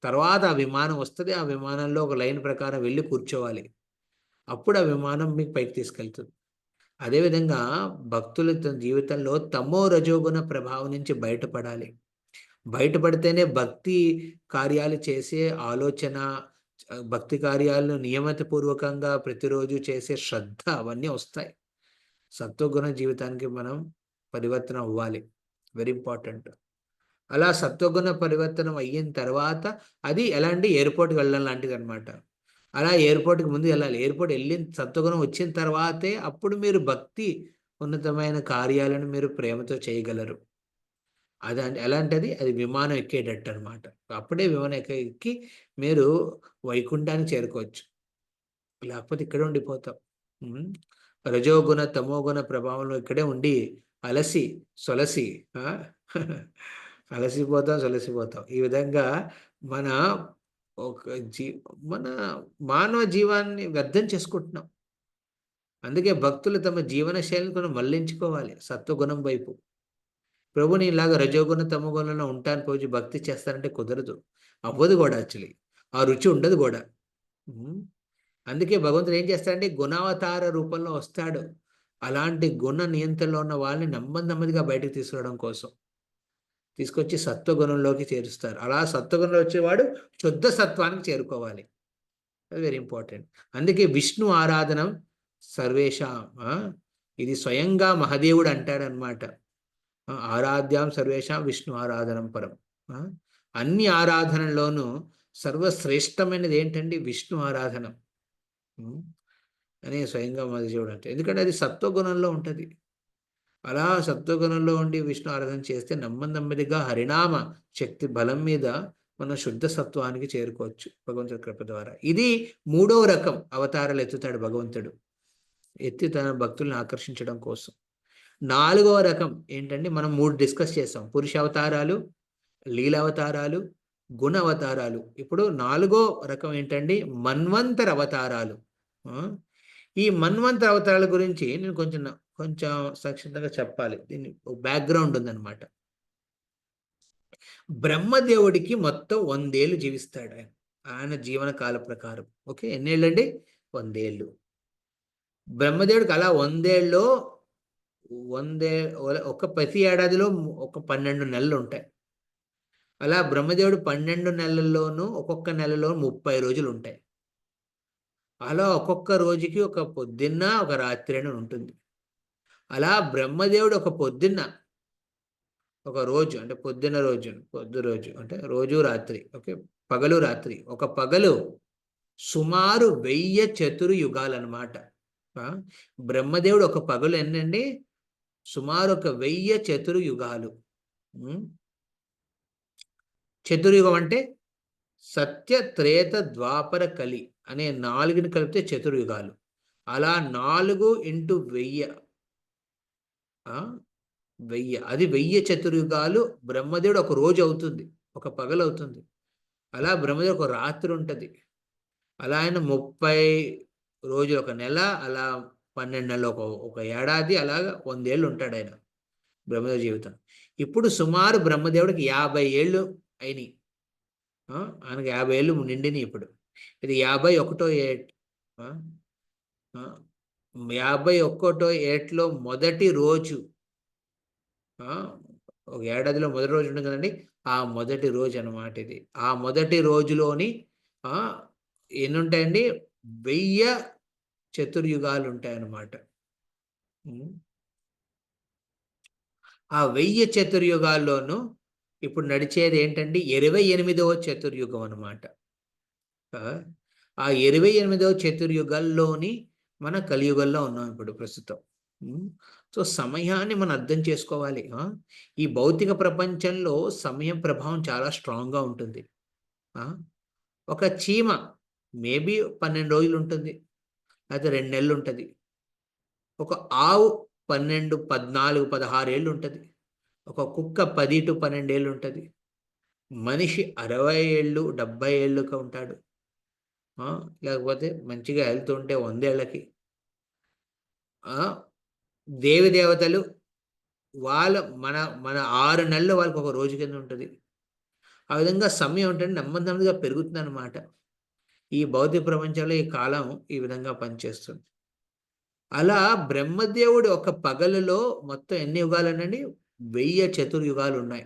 తర్వాత ఆ విమానం వస్తది. ఆ విమానంలో ఒక లైన్ ప్రకారం వెళ్ళి కూర్చోవాలి. అప్పుడు ఆ విమానం మీకు పైకి తీసుకెళ్తుంది. అదేవిధంగా భక్తుల జీవితంలో తమో రజోగుణ ప్రభావం నుంచి బయటపడాలి. బయటపడితేనే భక్తి కార్యాలు చేసే ఆలోచన, భక్తి కార్యాలను నియమితపూర్వకంగా ప్రతిరోజు చేసే శ్రద్ధ అవన్నీ వస్తాయి. సత్వగుణ జీవితానికి మనం పరివర్తన అవ్వాలి. Very important. అలా సత్వగుణ పరివర్తనం అయిన తర్వాత అది ఎలా అంటే ఎయిర్పోర్ట్‌కి వెళ్ళడం లాంటిది అనమాట. అలా ఎయిర్పోర్ట్‌కి ముందు వెళ్ళాలి. ఎయిర్పోర్ట్ వెళ్ళిన సత్వగుణం వచ్చిన తర్వాతే అప్పుడు మీరు భక్తి ఉన్నతమైన కార్యాలను మీరు ప్రేమతో చేయగలరు. ఎలాంటిది? అది విమానం ఎక్కేటట్టు అనమాట. అప్పుడే విమానం ఎక్కి మీరు వైకుంఠానికి చేరుకోవచ్చు. లేకపోతే ఇక్కడే ఉండిపోతాం. రజోగుణ, తమోగుణ ప్రభావంలో ఇక్కడే ఉండి అలసి, సొలసి అలసిపోతాం, సొలసిపోతాం. ఈ విధంగా మన ఒక మన మానవ జీవాన్ని వ్యర్థం చేసుకుంటున్నాం. అందుకే భక్తులు తమ జీవన శైలిని కూడా మళ్లించుకోవాలి సత్వగుణం వైపు. ప్రభు నీలాగా రజోగుణ, తమోగుణంలో ఉంటాను రోజు భక్తి చేస్తానంటే కుదరదు. అవ్వదు కూడా యాక్చువల్లీ. ఆ రుచి ఉండదు కూడా. అందుకే భగవంతుడు ఏం చేస్తాడంటే గుణావతార రూపంలో వస్తాడు. అలాంటి గుణ నియంత్రణలో ఉన్న వాళ్ళని నెమ్మదిగా బయటకు తీసుకురావడం కోసం తీసుకొచ్చి సత్వగుణంలోకి చేరుస్తారు. అలా సత్వగుణంలో వచ్చేవాడు శుద్ధ సత్వానికి చేరుకోవాలి. అది వెరీ ఇంపార్టెంట్. అందుకే విష్ణు ఆరాధనం సర్వేషాం, ఇది స్వయంగా మహాదేవుడు అంటాడనమాట. ఆరాధ్యాం సర్వేషాం విష్ణు ఆరాధనం పరం. అన్ని ఆరాధనల్లోనూ సర్వశ్రేష్టమైనది ఏంటండి? విష్ణు ఆరాధన అని స్వయంగా మహాదేవుడు అంటే. ఎందుకంటే అది సత్వగుణంలో ఉంటుంది. అలా సత్వగుణంలో ఉండి విష్ణు ఆరాధన చేస్తే నెమ్మదిగా హరినామ శక్తి బలం మీద మనం శుద్ధ సత్వానికి చేరుకోవచ్చు భగవంతుడి కృప ద్వారా. ఇది 3వ రకం అవతారాలు ఎత్తుతాడు భగవంతుడు, ఎత్తి తన భక్తుల్ని ఆకర్షించడం కోసం. 4వ రకం ఏంటంటే మనం 3 డిస్కస్ చేసాం. పురుష అవతారాలు, లీలావతారాలు, గుణ అవతారాలు. ఇప్పుడు 4వ రకం ఏంటండి? మన్వంతర అవతారాలు. ఈ మన్వంతర అవతారాల గురించి నేను కొంచెం సంక్షిప్తంగా చెప్పాలి. దీని బ్యాక్గ్రౌండ్ ఉందన్నమాట. బ్రహ్మదేవుడికి మొత్తం 100 ఏళ్ళు జీవిస్తాడు ఆయన జీవన కాల ప్రకారం. ఓకే, ఎన్నేళ్ళండి? 100 ఏళ్ళు. బ్రహ్మదేవుడికి అలా 100 ఏళ్ళలో ప్రతి ఏడాదిలో ఒక 12 నెలలు ఉంటాయి. అలా బ్రహ్మదేవుడు 12 నెలల్లోనూ ఒక్కొక్క నెలలో 30 రోజులు ఉంటాయి. అలా ఒక్కొక్క రోజుకి ఒక పొద్దున్న ఒక రాత్రి అని ఉంటుంది. అలా బ్రహ్మదేవుడు ఒక పొద్దున్న ఒక రోజు అంటే పొద్దు రోజు అంటే రోజు రాత్రి, ఓకే, పగలు రాత్రి, ఒక పగలు సుమారు 1000 చతుర్యుగాలు అన్నమాట. బ్రహ్మదేవుడు ఒక పగలు ఎన్నండి? సుమారు ఒక 1000 చతుర్యుగాలు. చతుర్యుగం అంటే సత్య, త్రేత, ద్వాపర, కలి అనే 4ని కలిపితే చతుర్యుగాలు. అలా 4 × 1000, 1000, అది 1000 చతుర్యుగాలు. బ్రహ్మదేవుడు ఒక రోజు అవుతుంది, ఒక పగలు అవుతుంది. అలా బ్రహ్మదేవుడు ఒక రాత్రి ఉంటుంది. అలా ఆయన రోజులు 1 నెల, అలా 12 నెలలు, ఒక ఏడాది, అలాగా 100 ఏళ్ళు ఉంటాడు ఆయన బ్రహ్మదేవుడి జీవితం. ఇప్పుడు సుమారు బ్రహ్మదేవుడికి 50 ఏళ్ళు అయినాయి. ఆయనకి 50 ఏళ్ళు నిండినాయి ఇప్పుడు. ఇది 51వ ఏట. 51వ ఏటలో మొదటి రోజు, ఒక ఏడాదిలో మొదటి రోజు ఉంటుంది కదండి, ఆ మొదటి రోజు అన్నమాట ఇది. ఆ మొదటి రోజులోని ఎన్ని ఉంటాయండి? 1000 చతుర్యుగాలు ఉంటాయన్నమాట. ఆ 1000 చతుర్యుగాల్లోనూ ఇప్పుడు నడిచేది ఏంటండి? 28వ చతుర్యుగం అన్నమాట. ఆ 28వ చతుర్యుగాల్లోని మన కలియుగంలో ఉన్నాం ఇప్పుడు ప్రస్తుతం. సో సమయాన్ని మనం అర్థం చేసుకోవాలి. ఈ భౌతిక ప్రపంచంలో సమయం ప్రభావం చాలా స్ట్రాంగ్గా ఉంటుంది. ఒక చీమ మేబీ 12 రోజులు ఉంటుంది, అయితే 2 నెలలు ఉంటుంది. ఒక ఆవు 12, 14, 16 ఏళ్ళు ఉంటుంది. ఒక కుక్క 10 to 12 ఏళ్ళు ఉంటుంది. మనిషి 60 ఏళ్ళు, 70 ఏళ్ళుగా ఉంటాడు. లేకపోతే మంచిగా హెల్త్ ఉంటే 100 ఏళ్ళకి. దేవి దేవతలు వాళ్ళ మన మన 6 నెలలు వాళ్ళకి ఒక రోజు కింద ఉంటుంది. ఆ విధంగా సమయం ఉంటుంది నెమ్మదిగా పెరుగుతుంది అన్నమాట. ఈ భౌతిక ప్రపంచంలో ఈ కాలం ఈ విధంగా పనిచేస్తుంది. అలా బ్రహ్మదేవుడు ఒక పగలులో మొత్తం ఎన్ని యుగాలనండి? 1000 చతుర్యుగాలు ఉన్నాయి.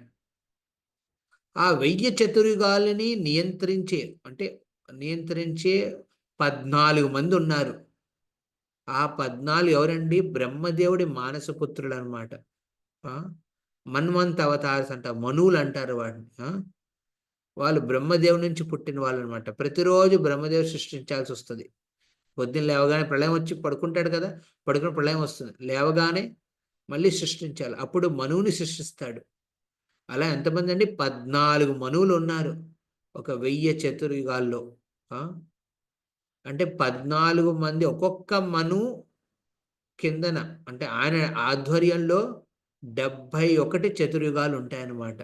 ఆ 1000 చతుర్యుగాలని నియంత్రించే 14 మంది ఉన్నారు. ఆ 14 ఎవరండి? బ్రహ్మదేవుడి మానసపుత్రులు అనమాట. మన్వంత అవతార్స్ అంటారు, మనువులు అంటారు వాటిని. వాళ్ళు బ్రహ్మదేవుడి నుంచి పుట్టిన వాళ్ళు అనమాట. ప్రతిరోజు బ్రహ్మదేవుడు సృష్టించాల్సి వస్తుంది. పొద్దున్న లేవగానే ప్రళయం వచ్చి పడుకుంటాడు కదా, పడుకుని ప్రళయం వస్తుంది, లేవగానే మళ్ళీ సృష్టించాలి. అప్పుడు మనువుని సృష్టిస్తాడు. అలా ఎంతమంది అండి? 14 మనువులు ఉన్నారు ఒక 1000 చతుర్యుగాల్లో. అంటే 14 మంది, ఒక్కొక్క మను కిందన, అంటే ఆయన ఆధ్వర్యంలో 71 చతుర్యుగాలు ఉంటాయన్నమాట.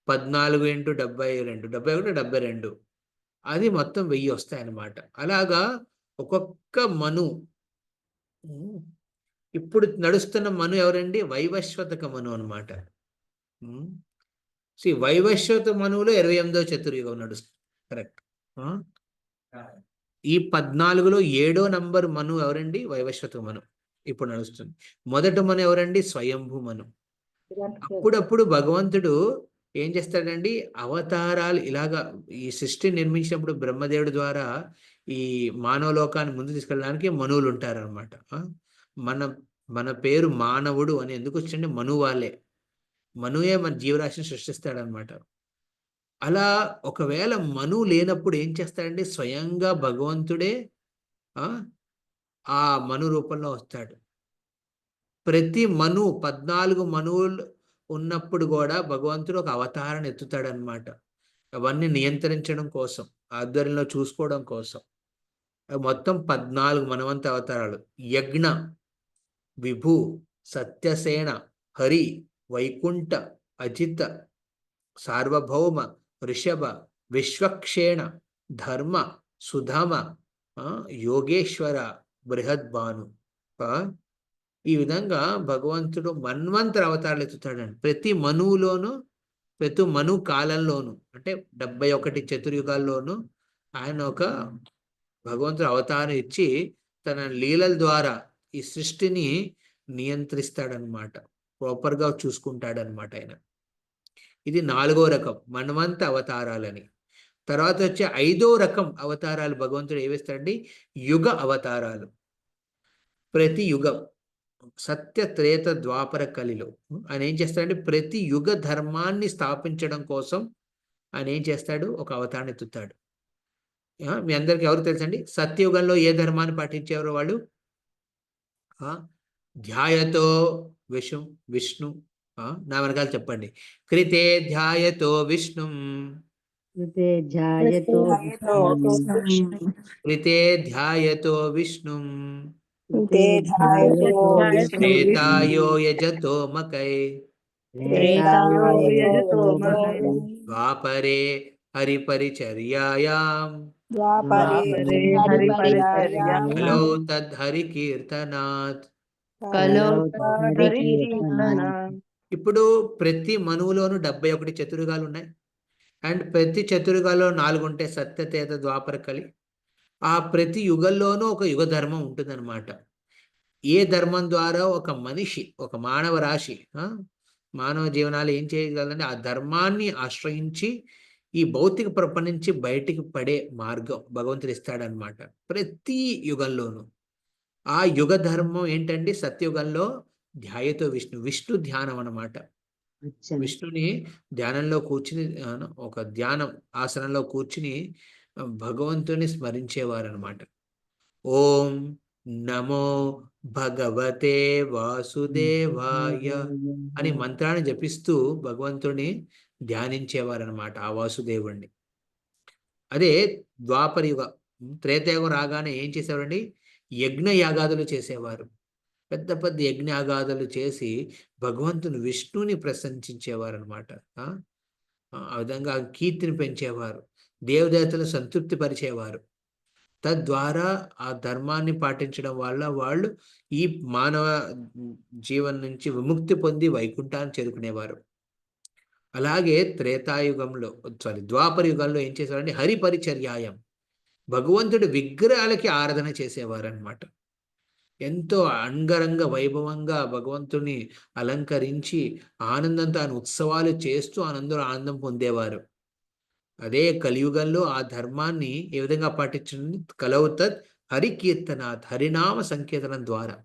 14 into 72, 71, 72, అది మొత్తం 1000 వస్తాయన్నమాట. అలాగా ఒక్కొక్క మను. ఇప్పుడు నడుస్తున్న మను ఎవరండి? వైవస్వతక మను అనమాట. వైవస్వత మనువులో 28వ చతుర్యుగం నడుస్తుంది. కరెక్ట్. ఈ 14లో 7వ నంబర్ మను ఎవరండి? వైవస్వత మను ఇప్పుడు నడుస్తుంది. మొదటి మను ఎవరండి? స్వయంభూ మను. అప్పుడప్పుడు భగవంతుడు ఏం చేస్తాడండి? అవతారాలు ఇలాగా ఈ సృష్టి నిర్మించినప్పుడు బ్రహ్మదేవుడి ద్వారా ఈ మానవ లోకాన్ని ముందు తీసుకెళ్ళడానికి మనువులు ఉంటారనమాట. మన పేరు మానవుడు అని ఎందుకు వచ్చిందంటే మనువు వాళ్ళే. మనువే మన జీవరాశిని సృష్టిస్తాడనమాట. అలా ఒకవేళ మనువు లేనప్పుడు ఏం చేస్తాడండి? స్వయంగా భగవంతుడే ఆ మను రూపంలో వస్తాడు. ప్రతి 14 మనువులు ఉన్నప్పుడు కూడా భగవంతుడు ఒక అవతారాన్ని ఎత్తుతాడనమాట. అవన్నీ నియంత్రించడం కోసం, ఆధ్వర్యంలో చూసుకోవడం కోసం. మొత్తం 14 మనవంత అవతారాలు. యజ్ఞ, విభు, సత్యసేన, హరి, వైకుంఠ, అజిత, సార్వభౌమ, ఋషభ, విశ్వక్షేణ, ధర్మ, సుధమ, యోగేశ్వర, బృహద్భాను. ఈ విధంగా భగవంతుడు మన్వంతర అవతారాలు ఎత్తుతాడండి. ప్రతి మనువులోను, ప్రతి మను కాలంలోను, అంటే 71 చతుర్యుగాల్లోనూ ఆయన ఒక భగవంతుడు అవతారం ఇచ్చి తన లీలల ద్వారా ఈ సృష్టిని నియంత్రిస్తాడనమాట. ప్రాపర్గా చూసుకుంటాడనమాట ఆయన. ఇది 4వ రకం మన్వంత అవతారాలని. తర్వాత వచ్చే 5వ రకం అవతారాలు భగవంతుడు ఏవేస్తాడండి? యుగ అవతారాలు. ప్రతి యుగం, సత్య, త్రేత, ద్వాపర, కలిలో ఆయన ఏం చేస్తాడంటే ప్రతి యుగ ధర్మాన్ని స్థాపించడం కోసం ఆయన ఏం చేస్తాడు? ఒక అవతారాన్ని ఎత్తుతాడు. మీ అందరికి ఎవరు తెలుసండి? సత్యయుగంలో ఏ ధర్మాన్ని పాటించేవారు వాళ్ళు? ధ్యాయతో విష్ణు. నా వెనకాల చెప్పండి. కృతే ధ్యాయతో విష్ణు, కృతే ధ్యాయతో విష్ణు, త్రేతాయో యజతో మకై, ద్వాపరే హరిపరిచర్యాయాం, ద్వాపరే ద్వాపరే హరి హరిపరిచర్యాయాం కలో తద్హరి కీర్తనాత్. కలో హరి కీర్తనాత్. ఇప్పుడు ప్రతి మనువులోను 71 చతురుగాలు ఉన్నాయి. అండ్ ప్రతి చతురుగాలో 4 ఉంటాయి, సత్యతేత ద్వాపర కలి. ఆ ప్రతి యుగంలోనూ ఒక యుగ ధర్మం ఉంటుందన్నమాట. ఏ ధర్మం ద్వారా ఒక మనిషి, ఒక మానవ రాశి, మానవ జీవనాలు ఏం చేయగలంటే ఆ ధర్మాన్ని ఆశ్రయించి ఈ భౌతిక ప్రపంచం నుంచి బయటికి పడే మార్గం భగవంతుడు ఇస్తాడనమాట ప్రతి యుగంలోనూ. ఆ యుగ ధర్మం ఏంటండి? సత్యుగంలో ధ్యాయతో విష్ణు ధ్యానం అన్నమాట. విష్ణుని ధ్యానంలో కూర్చుని ఒక ధ్యానం ఆసనంలో కూర్చుని భగవంతుని స్మరించేవారు అనమాట. ఓం నమో భగవతే వాసుదేవాయ అని మంత్రాన్ని జపిస్తూ భగవంతుని ధ్యానించేవారనమాట, ఆ వాసుదేవుణ్ణి. అదే ద్వాపర యుగ. త్రేతాయుగం రాగానే ఏం చేసేవారండి? యజ్ఞ యాగాదులు చేసేవారు. పెద్ద పెద్ద యజ్ఞయాగాదులు చేసి భగవంతుని విష్ణుని ప్రశంసించేవారు అనమాట. ఆ విధంగా కీర్తిని పెంచేవారు, దేవదేవతలను సంతృప్తి పరిచేవారు. తద్వారా ఆ ధర్మాన్ని పాటించడం వల్ల వాళ్ళు ఈ మానవ జీవనం నుంచి విముక్తి పొంది వైకుంఠాన్ని చేరుకునేవారు. అలాగే త్రేతాయుగంలో ద్వాపర యుగంలో ఏం చేసేవారంటే హరిపరిచర్యాయం, భగవంతుడి విగ్రహాలకి ఆరాధన చేసేవారు అనమాట. ఎంతో అంగరంగ వైభవంగా భగవంతుని అలంకరించి ఆనందంతో ఆయన ఉత్సవాలు చేస్తూ ఆనందం పొందేవారు. అదే కలియుగంలో ఆ ధర్మాన్ని ఏ విధంగా పాటించండి? కలవుతత్ హరికీర్తనాత్, హరినామ సంకీర్తనం ద్వారా.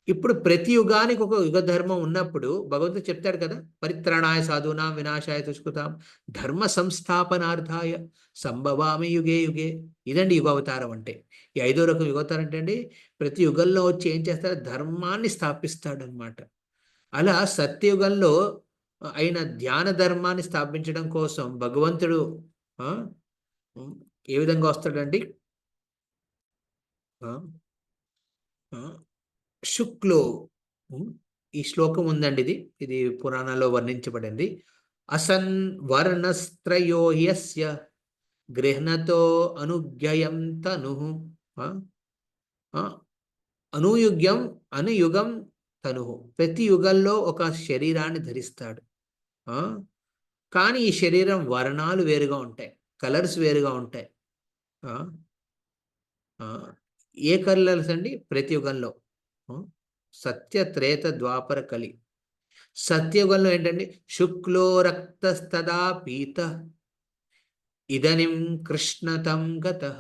ఇప్పుడు ప్రతి యుగానికి ఒక యుగ ధర్మం ఉన్నప్పుడు భగవంతుడు చెప్తాడు కదా, పరిత్రాణాయ సాధూనాం వినాశాయ దుష్కృతాం ధర్మ సంస్థాపనార్థాయ సంభవామి యుగే యుగే. ఇదండి యుగావతారం అంటే. ఈ 5వ రకం యుగావతారం అంటే అండి, ప్రతి యుగంలో వచ్చి ఏం చేస్తాడు? ధర్మాన్ని స్థాపిస్తాడు అనమాట. అలా సత్యయుగంలో అయిన ధ్యాన ధర్మాన్ని స్థాపించడం కోసం భగవంతుడు ఏ విధంగా వస్తాడండి? శుక్లో, ఈ శ్లోకం ఉందండి, ఇది పురాణాల్లో వర్ణించబడింది. అసన్ వర్ణస్త్రయోహ్యస్య గృహ్ణతో అనుజ్ఞయం తను. అనుయుగ్యం అనుయుగం తను. ప్రతి యుగంలో ఒక శరీరాన్ని ధరిస్తాడు. కానీ ఈ శరీరం వర్ణాలు వేరుగా ఉంటాయి, కలర్స్ వేరుగా ఉంటాయి. ఏ కలర్స్ అండి? ప్రతి యుగంలో సత్య త్రేత ద్వాపర కలి. సత్యయుగంలో ఏంటండి? శుక్లో రక్తస్తదా పీత ఇదనిం కృష్ణతం గతః.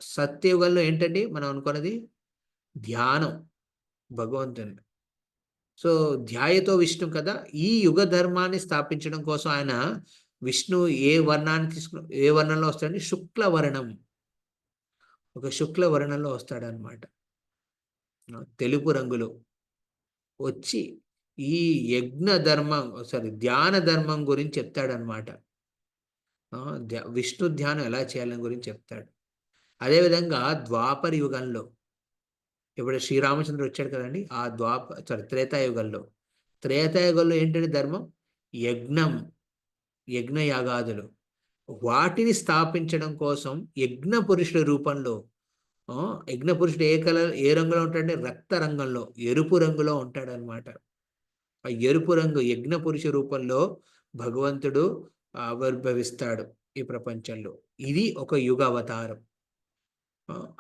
సత్యయుగంలో ఏంటండి మనం అనుకున్నది? ధ్యానం, భగవంతుని. సో ధ్యాయతో విష్ణు కదా. ఈ యుగ ధర్మాన్ని స్థాపించడం కోసం ఆయన విష్ణు ఏ వర్ణాన్ని తీసుకుని ఏ వర్ణంలో వస్తాడండి? శుక్ల వర్ణం. ఒక శుక్ల వర్ణంలో వస్తాడనమాట, తెలుపు రంగులో వచ్చి ఈ యజ్ఞ ధర్మం ధ్యాన ధర్మం గురించి చెప్తాడనమాట. విష్ణు ధ్యానం ఎలా చేయాలని గురించి చెప్తాడు. అదేవిధంగా ద్వాపర యుగంలో ఇప్పుడు శ్రీరామచంద్రుడు వచ్చాడు కదండి, ఆ త్రేతాయుగంలో ఏంటంటే ధర్మం? యజ్ఞయాగాదులు. వాటిని స్థాపించడం కోసం యజ్ఞ పురుషుల రూపంలో, యజ్ఞ పురుషుడు ఏ రంగులో ఉంటాడంటే రక్త రంగంలో, ఎరుపు రంగులో ఉంటాడనమాట. ఆ ఎరుపు రంగు యజ్ఞ పురుష రూపంలో భగవంతుడు ఆవిర్భవిస్తాడు ఈ ప్రపంచంలో. ఇది ఒక యుగ అవతారం.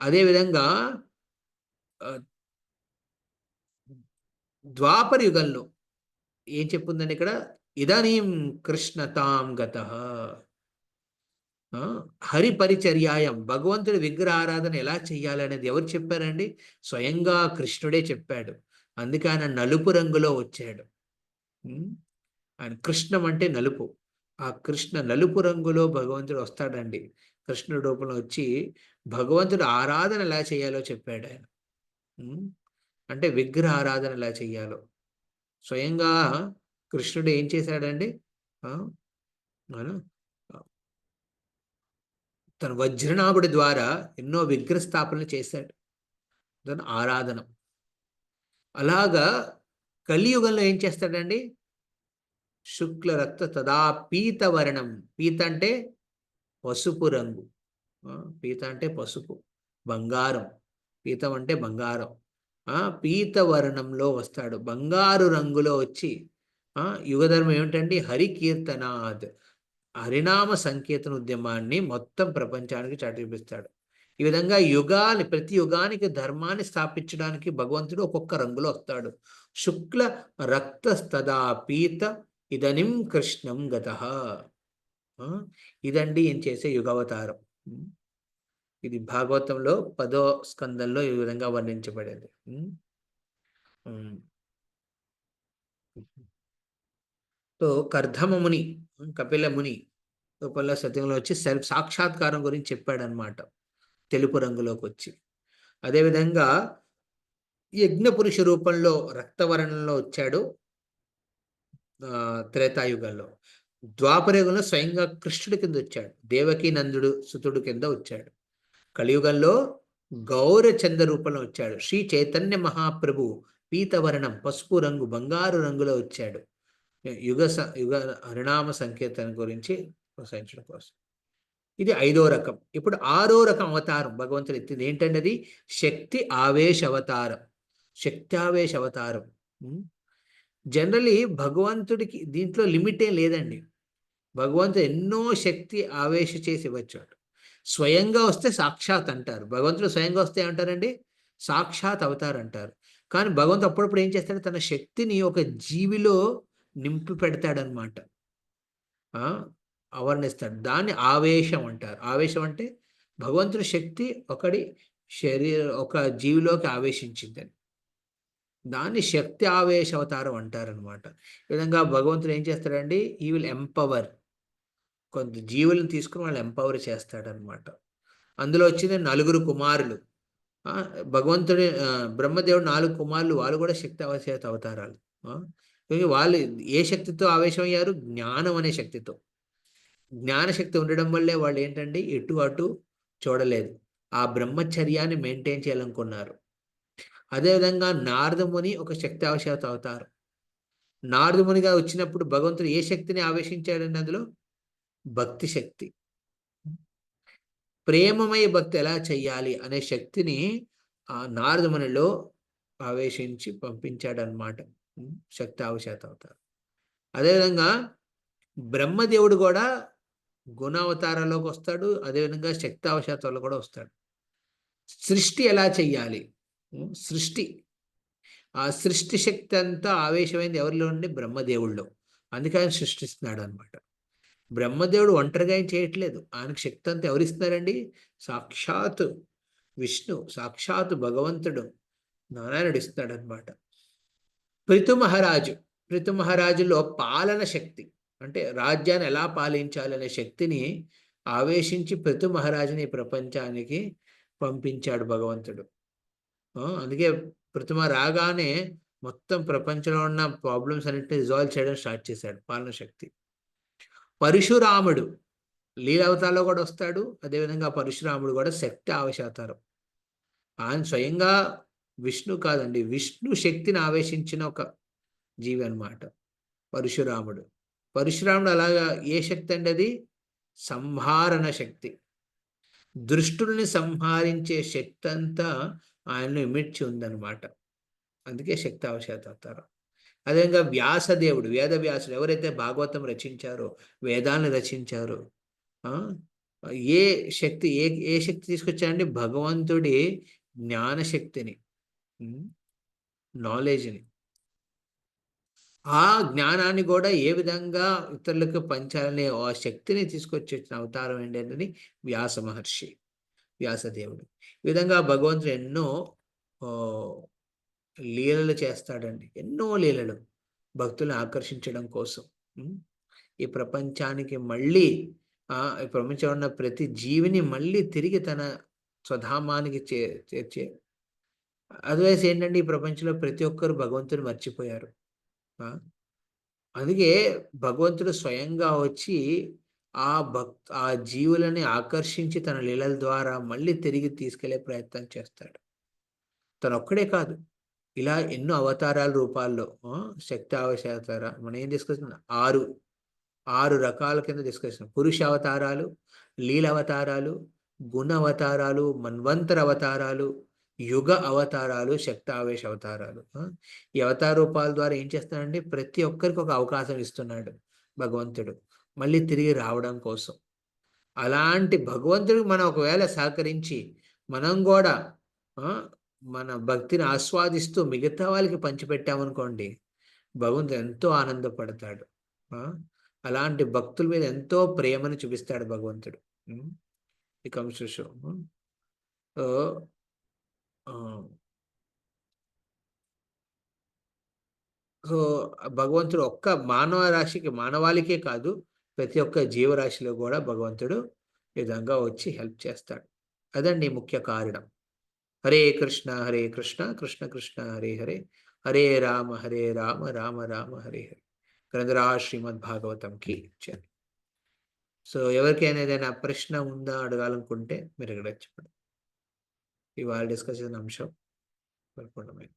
అదేవిధంగా ద్వాపర యుగంలో ఏం చెప్పుందండి ఇక్కడ? ఇదానీం కృష్ణతాం గతః. హరిపరిచర్యాయం, భగవంతుడి విగ్రహ ఆరాధన ఎలా చెయ్యాలనేది ఎవరు చెప్పారండి? స్వయంగా కృష్ణుడే చెప్పాడు. అందుకే ఆయన నలుపు రంగులో వచ్చాడు. ఆయన కృష్ణం అంటే నలుపు. ఆ కృష్ణ నలుపు రంగులో భగవంతుడు వస్తాడండి. కృష్ణుడి రూపంలో వచ్చి భగవంతుడు ఆరాధన ఎలా చేయాలో చెప్పాడు ఆయన. అంటే విగ్రహ ఆరాధన ఎలా చెయ్యాలో స్వయంగా కృష్ణుడు ఏం చేశాడండి? తన వజ్రనాభుడి ద్వారా ఎన్నో విగ్రహ స్థాపనలు చేశాడు, దాని ఆరాధన. అలాగా కలియుగంలో ఏం చేస్తాడండి? శుక్ల రక్త తదా పీతవర్ణం. పీత అంటే పసుపు రంగు. పీత అంటే పసుపు, బంగారం. పీతం అంటే బంగారం. పీతవర్ణంలో వస్తాడు, బంగారు రంగులో వచ్చి యుగధర్మం ఏమిటండి? హరికీర్తనాద్, హరినామ సంకీర్తన ఉద్యమాన్ని మొత్తం ప్రపంచానికి చాటి చూపిస్తాడు. ఈ విధంగా ప్రతి యుగానికి ధర్మాన్ని స్థాపించడానికి భగవంతుడు ఒక్కొక్క రంగులో వస్తాడు. శుక్ల రక్తస్తదా పీత ఇదనిం కృష్ణం గతః. ఇదండి ఏం చేసే యుగావతారం. ఇది భాగవతంలో 10వ స్కందంలో ఈ విధంగా వర్ణించబడింది. సో కర్ధమముని, కపిల ముని రూపంలో సత్యంలో వచ్చి సాక్షాత్కారం గురించి చెప్పాడనమాట, తెలుపు రంగులోకి వచ్చి. అదేవిధంగా యజ్ఞ పురుష రూపంలో రక్తవర్ణంలో వచ్చాడు త్రేతాయుగంలో. ద్వాపరయుగంలో స్వయంగా కృష్ణుడి కింద వచ్చాడు, దేవకీ నందుడు సుతుడు కింద వచ్చాడు. కలియుగంలో గౌరచంద రూపంలో వచ్చాడు. శ్రీ చైతన్య మహాప్రభు పీతవర్ణం, పసుపు రంగు, బంగారు రంగులో వచ్చాడు యుగ హరినామ సంకీర్తన గురించి ప్రసంగించడం కోసం. ఇది 5వ రకం. ఇప్పుడు 6వ రకం అవతారం భగవంతుడు ఎత్తింది ఏంటంటే అది శక్తి ఆవేశ అవతారం. శక్తి ఆవేశ అవతారం. జనరలీ భగవంతుడికి దీంట్లో లిమిటే లేదండి. భగవంతుడు ఎన్నో శక్తి ఆవేశ చేసి వచ్చాడు. స్వయంగా వస్తే సాక్షాత్ అంటారు. భగవంతుడు స్వయంగా వస్తే ఏమంటారండి? సాక్షాత్ అవతారం అంటారు. కానీ భగవంతుడు అప్పుడప్పుడు ఏం చేస్తాడు? తన శక్తిని ఒక జీవిలో నింపి పెడతాడనమాట, ఆవరణిస్తాడు. దాన్ని ఆవేశం అంటారు. ఆవేశం అంటే భగవంతుడి శక్తి ఒక జీవిలోకి ఆవేశించిందని, దాన్ని శక్తి ఆవేశ అవతారం అంటారనమాట. ఈ విధంగా భగవంతుడు ఏం చేస్తాడండి? ఈ విల్ ఎంపవర్, కొంత జీవులను తీసుకుని వాళ్ళు ఎంపవర్ చేస్తాడనమాట. అందులో వచ్చిన 4 కుమారులు. భగవంతుడి బ్రహ్మదేవుడు 4 కుమారులు, వాళ్ళు కూడా శక్తి ఆవేశ అవతారాలు. వాళ్ళు ఏ శక్తితో ఆవేశం అయ్యారు? జ్ఞానం అనే శక్తితో. జ్ఞానశక్తి ఉండడం వల్లే వాళ్ళు ఏంటండి ఎటు అటు చూడలేదు, ఆ బ్రహ్మచర్యాన్ని మెయింటైన్ చేయాలనుకున్నారు. అదేవిధంగా నారదముని ఒక శక్తి ఆవేశ అవతారం. నారదమునిగా వచ్చినప్పుడు భగవంతుడు ఏ శక్తిని ఆవేశించాడండి? అందులో భక్తి శక్తి, ప్రేమమయ భక్తి ఎలా చెయ్యాలి అనే శక్తిని ఆ నారదమునిలో ఆవేశించి పంపించాడనమాట, శక్తి ఆవేశ అవతారం. అదేవిధంగా బ్రహ్మదేవుడు కూడా గుణావతారంలోకి వస్తాడు, అదేవిధంగా శక్తి ఆవేశాలలో కూడా వస్తాడు. సృష్టి ఎలా చెయ్యాలి, సృష్టి, ఆ సృష్టి శక్తి అంతా ఆవేశమైంది ఎవరిలో ఉండి? బ్రహ్మదేవుల్లో. అందుకే ఆయన సృష్టిస్తున్నాడు అనమాట. బ్రహ్మదేవుడు ఒంటరిగా ఏం చేయట్లేదు, ఆయనకు శక్తి అంతా ఎవరిస్తున్నారండి? సాక్షాత్ విష్ణు, సాక్షాత్ భగవంతుడు నారాయణుడు ఇస్తున్నాడు అనమాట. పృథు మహారాజులో పాలన శక్తి, అంటే రాజ్యాన్ని ఎలా పాలించాలి అనే శక్తిని ఆవేశించి పృథు మహారాజుని ప్రపంచానికి పంపించాడు భగవంతుడు. అందుకే పృథు రాగానే మొత్తం ప్రపంచంలో ఉన్న ప్రాబ్లమ్స్ అన్నింటినీ రిజాల్వ్ చేయడం స్టార్ట్ చేశాడు, పాలన శక్తి. పరశురాముడు లీలావతారంలో కూడా వస్తాడు. అదేవిధంగా పరశురాముడు కూడా శక్తి ఆవేశావతారం. ఆయన స్వయంగా విష్ణు కాదండి, విష్ణు శక్తిని ఆవేశించిన ఒక జీవి అన్నమాట పరశురాముడు. అలాగా ఏ శక్తి అండి? అది సంహారణ శక్తి. దృష్టుల్ని సంహరించే శక్తి అంతా ఆయనను ఇమిడ్చి ఉందన్నమాట. అందుకే శక్తి అవతారం. అదేవిధంగా వ్యాసదేవుడు, వేదవ్యాసుడు ఎవరైతే భాగవతం రచించారో, వేదాలను రచించారో, ఏ శక్తి తీసుకొచ్చారండి? భగవంతుడి జ్ఞానశక్తిని, నాలెడ్జ్ని. ఆ జ్ఞానాన్ని కూడా ఏ విధంగా ఇతరులకు పంచాలనే ఆ శక్తిని తీసుకొచ్చిన అవతారం ఏంటంటే వ్యాస మహర్షి, వ్యాసదేవుడు. ఈ విధంగా భగవంతుడు ఎన్నో లీలలు చేస్తాడండి, ఎన్నో లీలలు భక్తులను ఆకర్షించడం కోసం. ఈ ప్రపంచానికి మళ్ళీ ఈ ప్రపంచంలో ఉన్న ప్రతి జీవిని మళ్ళీ తిరిగి తన స్వధామానికి చేర్చే. అదర్వైజ్ ఏంటంటే ఈ ప్రపంచంలో ప్రతి ఒక్కరు భగవంతుని మర్చిపోయారు. అందుకే భగవంతుడు స్వయంగా వచ్చి ఆ జీవులని ఆకర్షించి తన లీలల ద్వారా మళ్ళీ తిరిగి తీసుకెళ్లే ప్రయత్నం చేస్తాడు. తను ఒక్కడే కాదు, ఇలా ఎన్నో అవతారాల రూపాల్లో శక్తి అవతార మనం ఏం తీసుకొస్తున్నాం? ఆరు రకాల కింద తీసుకొస్తున్నాం. పురుష అవతారాలు, లీల అవతారాలు, గుణ అవతారాలు, మన్వంతర అవతారాలు, యుగ అవతారాలు, శక్తి ఆవేశ అవతారాలు. ఈ అవతార రూపాల ద్వారా ఏం చేస్తున్నాడంటే ప్రతి ఒక్కరికి ఒక అవకాశం ఇస్తున్నాడు భగవంతుడు, మళ్ళీ తిరిగి రావడం కోసం. అలాంటి భగవంతుడికి మనం ఒకవేళ సహకరించి మనం కూడా మన భక్తిని ఆస్వాదిస్తూ మిగతా వాళ్ళకి పంచిపెట్టామనుకోండి, భగవంతుడు ఎంతో ఆనందపడతాడు. అలాంటి భక్తుల మీద ఎంతో ప్రేమను చూపిస్తాడు భగవంతుడు. becomes to show. సో భగవంతుడు ఒక్క మానవ రాశికి, మానవాళికే కాదు, ప్రతి ఒక్క జీవరాశిలో కూడా భగవంతుడు ఈ విధంగా వచ్చి హెల్ప్ చేస్తాడు. అదండి ముఖ్య కారణం. హరే కృష్ణ కృష్ణ కృష్ణ హరే హరే, హరే రామ రామ రామ హరే హరే. గ్రంథరా శ్రీమద్ భాగవతంకి ఇచ్చారు. సో ఎవరికైనా ఏదైనా ప్రశ్న ఉందా అడగాలనుకుంటే మీరు ఇక్కడ చెప్పండి. ఇవాళ డిస్కస్ చేసిన అంశం పరిపూర్ణమైంది.